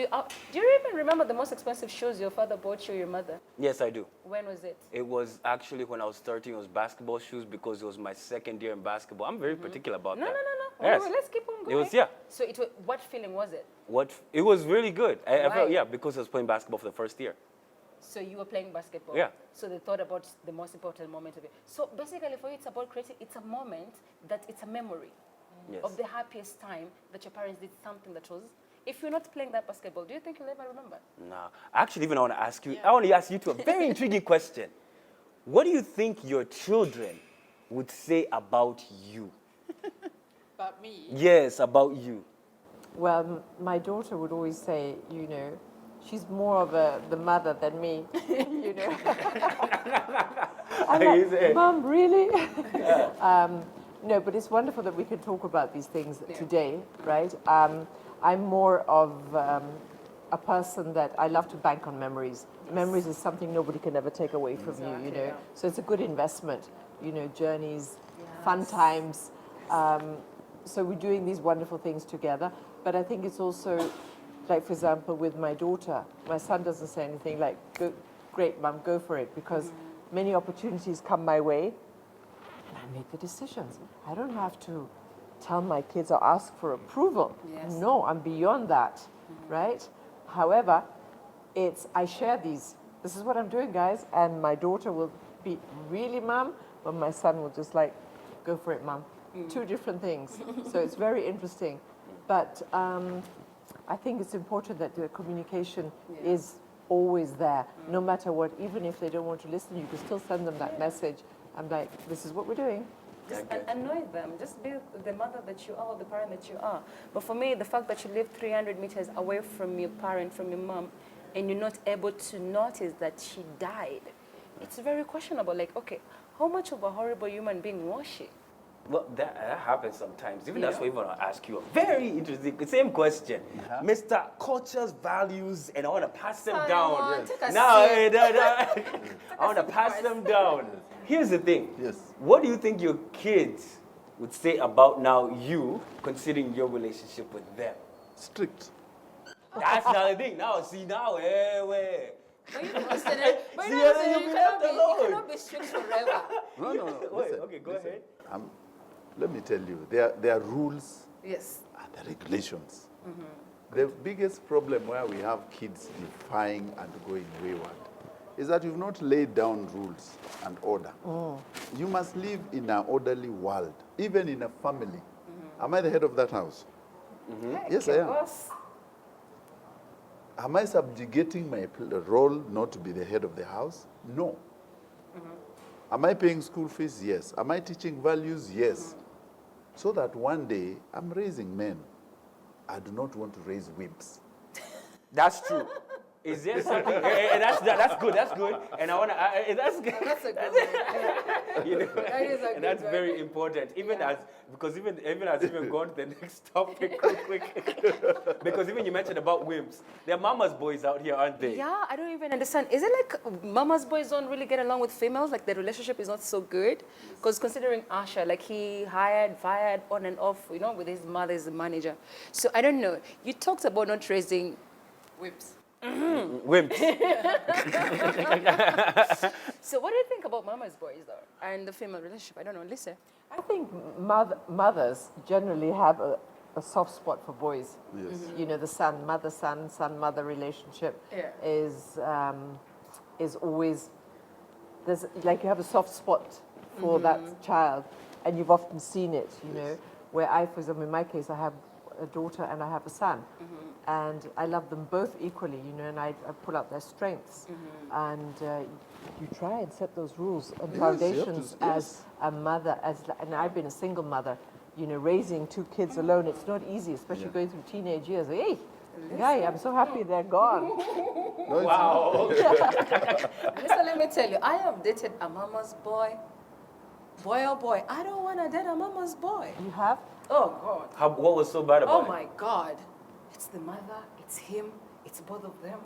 do you even remember the most expensive shoes your father bought you or your mother? Yes, I do. When was it? It was actually when I was 13, it was basketball shoes because it was my second year in basketball. I'm very particular about No. that. Wait, Yes. let's keep on going. It was, yeah. So what feeling was it? It was really good. I felt, Why? yeah, because I was playing basketball for the first year. So you were playing basketball. Yeah. So they thought about the most important moment of it. So basically for you, it's about creating, it's a moment that it's a memory Yes. of the happiest time that your parents did something that was If you're not playing that basketball, do you think you'll ever remember? No. Actually, even I want to ask you, I want to ask you a very intriguing question. What do you think your children would say about you? About me? Yes, about you. Well, my daughter would always say, you know, she's more of the mother than me, you know. I'm like, Mom, really? No, but it's wonderful that we can talk about these things today, right? I'm more of a person that I love to bank on memories. Memories is something nobody can ever take away from you, you know. So it's a good investment, you know, journeys, fun times. So we're doing these wonderful things together. But I think it's also, like, for example, with my daughter, my son doesn't say anything like, great, Mum, go for it, because many opportunities come my way, and I make the decisions. I don't have to tell my kids or ask for approval. Yes. No, I'm beyond that, right? However, I share these. This is what I'm doing, guys, and my daughter will be, really, Mum? But my son will just like, go for it, Mum. Two different things. So it's very interesting. But I think it's important that the communication is always there, no matter what. Even if they don't want to listen, you can still send them that message. I'm like, this is what we're doing. Just annoy them. Just be the mother that you are, or the parent that you are. But for me, the fact that you live 300 meters away from your parent, from your mom, and you're not able to notice that she died, it's very questionable. Like, okay, how much of a horrible human being was she? Well, that happens sometimes. Even that's why I want to ask you a very interesting, same question. Mr. Cultures, Values, and I want to pass them down. I want to pass them down. Here's the thing. Yes. What do you think your kids would say about now you, considering your relationship with them? Strict. That's the thing. Now, see, But you cannot be strict forever. No. Wait, Listen, okay, go ahead. Let me tell you, there are rules Yes. and there are regulations. The biggest problem where we have kids defying and going wayward is that you've not laid down rules and order. You must live in an orderly world, even in a family. Am I the head of that house? Yes, I am. Boss. Am I subjugating my role not to be the head of the house? No. Am I paying school fees? Yes. Am I teaching values? Yes. So that one day I'm raising men. I do not want to raise wimps. That's true. Is there something? That's good. That's good. And I want to. That's good. That's a good one. You know, That is a and good that's one. very important. Even as gone to the next topic quick. Because even you mentioned about wimps, they're mama's boys out here, aren't they? Yeah, I don't even understand. Is it like mama's boys don't really get along with females? Like the relationship is not so good? Because considering Asha, like he fired on and off, you know, with his mother as the manager. So I don't know. You talked about not raising wimps. Wimps. So what do you think about mama's boys though and the female relationship? I don't know. Listen. I think mothers generally have a soft spot for boys. Yes. You know, the son-mother relationship is always, there's like you have a soft spot for that child, and you've often seen it, you know, where for example, in my case, I have a daughter and I have a son, and I love them both equally, you know, and I pull out their strengths, and you try and set those rules and foundations as a mother, and I've been a single mother, you know, raising two kids alone. It's not easy, especially going through teenage years. Hey, guy, I'm so happy they're gone. Wow. Listen, let me tell you, I have dated a mama's boy. Boy, oh boy, I don't want to date a mama's boy. You have? Oh, God. What was so bad about Oh, it? my God. It's the mother, it's him, it's both of them.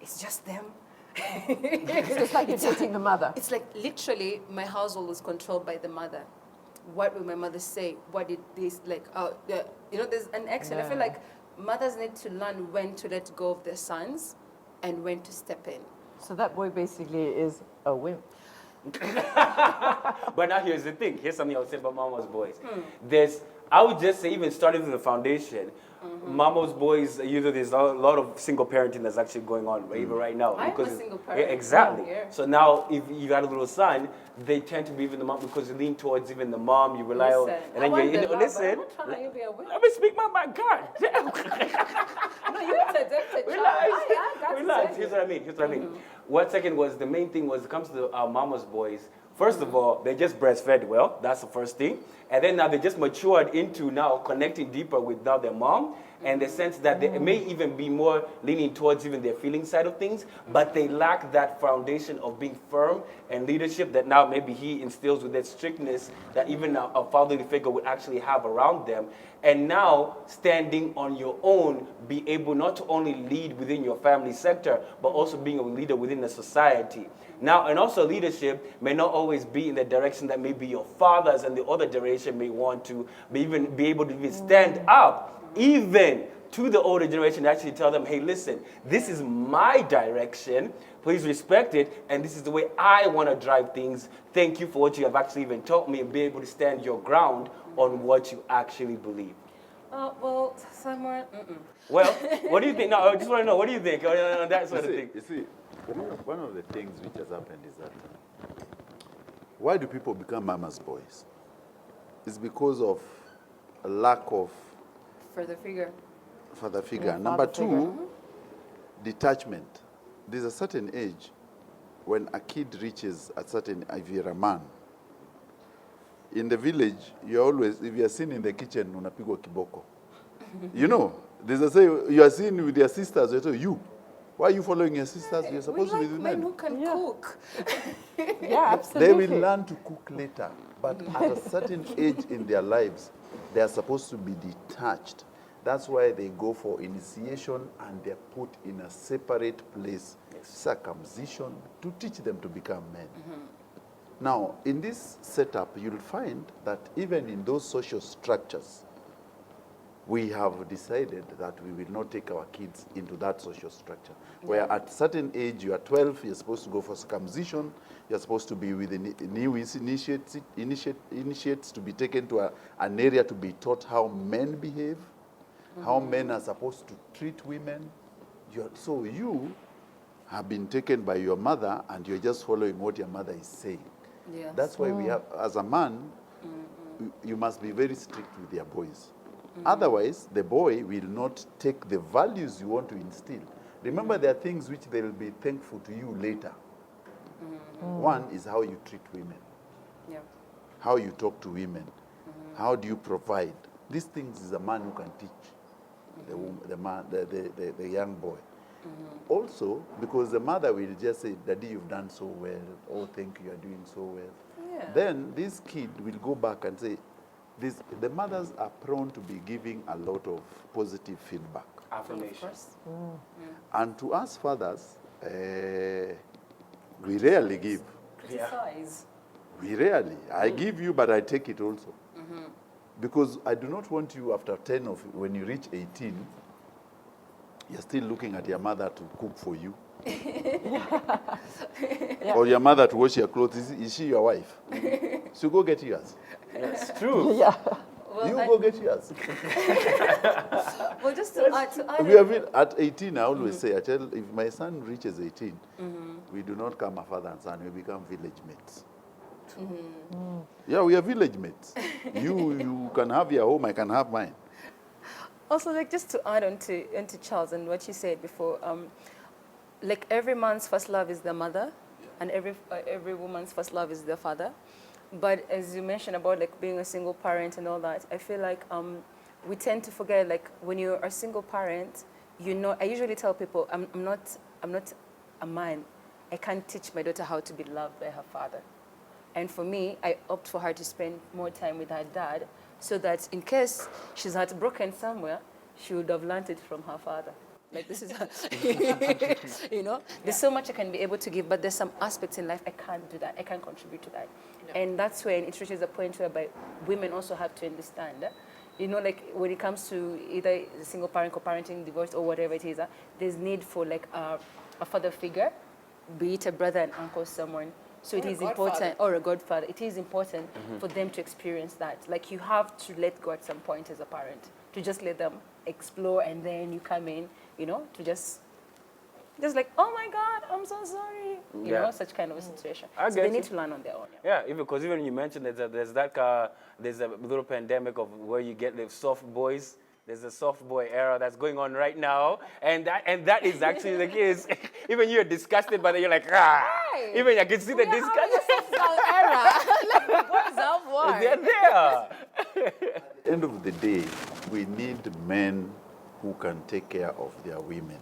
It's just them. It's just like you're dating the mother. It's like literally my household was controlled by the mother. What will my mother say? What did this, like, you know, there's an accent. I feel like mothers need to learn when to let go of their sons and when to step in. So that boy basically is a wimp. But now here's the thing. Here's something I would say about Mama's Boys. I would just say, even starting with the foundation, Mama's Boys, there's a lot of single parenting that's actually going on even right now. I'm a single parent. Exactly. Yeah. So now, if you got a little son, they tend to be even the mom because you lean towards even the mom. You rely on, and then listen. I'm not trying to be a wimp. Let me speak my God. what I mean. Here's what I mean. What second was the main thing was it comes to our mama's boys. First of all, they just breastfed well. That's the first thing. And then now they just matured into now connecting deeper with now their mom, and the sense that they may even be more leaning towards even their feeling side of things, but they lack that foundation of being firm and leadership that now maybe he instills with that strictness that even a fatherly figure would actually have around them. And now standing on your own, be able not to only lead within your family sector, but also being a leader within the society. Now, and also leadership may not always be in the direction that maybe your fathers and the other generation may want to be able to even stand up even to the older generation, actually tell them, hey, listen, this is my direction. Please respect it. And this is the way I want to drive things. Thank you for what you have actually even taught me, and be able to stand your ground on what you actually believe. Well, somewhere. Well, what do you think? No, I just want to know, what do you think on that sort of thing? You see, one of the things which has happened is that why do people become mama's boys? It's because of a lack of Further figure. father figure. Yeah, Number father two, figure. detachment. There's a certain age when a kid reaches a certain, if you're a man, in the village, you're always, if you're seen in the kitchen, unapigwa kiboko. You know, there's a say, you are seen with your sisters, they say, you, why are you following your sisters? You're supposed to be with men men. who can Yeah. cook. Yeah, absolutely. They will learn to cook later, but at a certain age in their lives, they are supposed to be detached. That's why they go for initiation and they're put in a separate place, circumcision, to teach them to become men. Now, in this setup, you'll find that even in those social structures, we have decided that we will not take our kids into that social structure. Where at certain age, you are 12, you're supposed to go for circumcision, you're supposed to be with the new initiates to be taken to an area to be taught how men behave, how men are supposed to treat women. So you have been taken by your mother and you're just following what your mother is saying. Yes. That's why we have, as a man, you must be very strict with your boys. Otherwise, the boy will not take the values you want to instill. Remember, there are things which they will be thankful to you later. One is how you treat women, Yeah. how you talk to women, how do you provide. These things is a man who can teach the young boy. Also, because the mother will just say, Daddy, you've done so well. Oh, thank you, you're doing so well. Yeah. Then this kid will go back and say, the mothers are prone to be giving a lot of positive feedback. Of Affirmation. course. And to us fathers, we rarely give. Criticize. We rarely. I give you, but I take it also. Because I do not want you after 10 of when you reach 18, you're still looking at your mother to cook for you. Or your mother to wash your clothes. Is she your wife? So go get yours. It's true. Yeah. Well, You go get yours. well, just to add We have been, at 18, I always say, I tell, if my son reaches 18, we do not come a father and son, we become village mates. Yeah, we are village mates. You can have your home, I can have mine. Also, like just to add on to Charles and what you said before, like every man's first love is their mother, and every woman's first love is their father. But as you mentioned about like being a single parent and all that, I feel like we tend to forget, like when you're a single parent, you know, I usually tell people I'm not a man. I can't teach my daughter how to be loved by her father. And for me, I opt for her to spend more time with her dad, so that in case she's heartbroken somewhere, she would have learned it from her father. Like this is, you know, there's so much I can be able to give, but there's some aspects in life I can't do that. I can't contribute to that. No. And that's when it reaches a point whereby women also have to understand that, you know, like when it comes to either single parent, co-parenting, divorce, or whatever it is, there's need for like a father figure, be it a brother, an uncle, someone. So it is important, or a godfather, it is important for them to experience that. Like you have to let go at some point as a parent, to just let them explore, and then you come in, you know, to just like, oh my God, I'm so sorry. You know, such kind of a situation. So they need to learn on their own. Yeah, even because even you mentioned there's a little pandemic of where you get the soft boys There's a soft boy era that's going on right now, and that is actually the case. Even you're disgusted, but you're like, ah. Right. Even I can see the disgust. Girl era. Like, boys have war. They're there. At the end of the day, we need men who can take care of their women,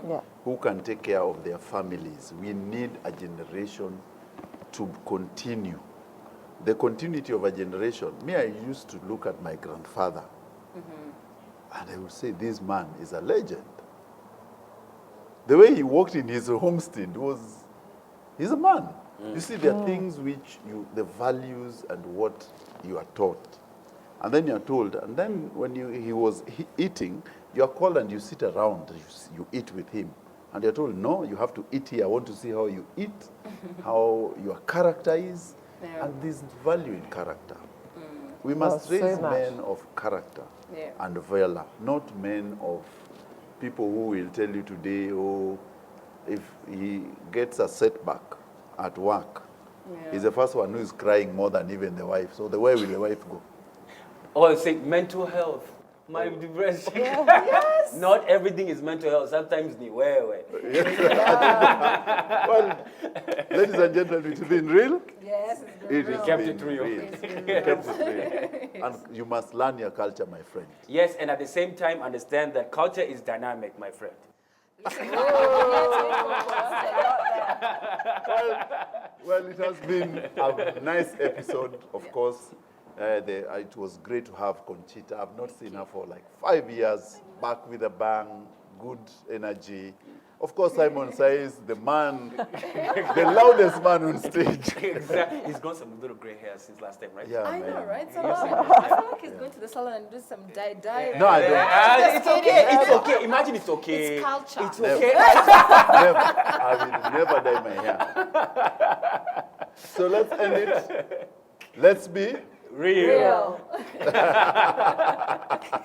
Yeah. who can take care of their families. We need a generation to continue. The continuity of a generation. Me, I used to look at my grandfather, and I would say, this man is a legend. The way he walked in his homestead he's a man. You see, there are things which the values and what you are taught. And then you are told, and then when he was eating, you are called and you sit around, you eat with him. And you're told, no, you have to eat here. I want to see how you eat, how your character is. Yeah. And there's value in character. We must so raise much. men of character Yeah. and valor, not men of people who will tell you today, oh, if he gets a setback at work, he's the first one who is crying more than even the wife. So where will the wife go? Or say mental health. My depression. Yes. Not everything is mental health. Sometimes the way. Well, ladies and gentlemen, it's been real. Yes, it's been It real. has Kept been it real. real. Kept it real. And you must learn your culture, my friend. Yes, and at the same time, understand that culture is dynamic, my friend. Well, it has been a nice episode, of course. It was great to have Conchita. I've not seen her for like 5 years. Back with a bang, good energy. Of course, Simon says the man, the loudest man on stage. Exactly. He's got some little gray hair since last time, right? Yeah, I man. know, right? So I feel like he's going to the salon and do some dye. No, I don't. It's okay. It's okay. Imagine it's okay. It's culture. It's Never. okay. Never. I will never dye my hair. So let's end it. Let's be Real. Real.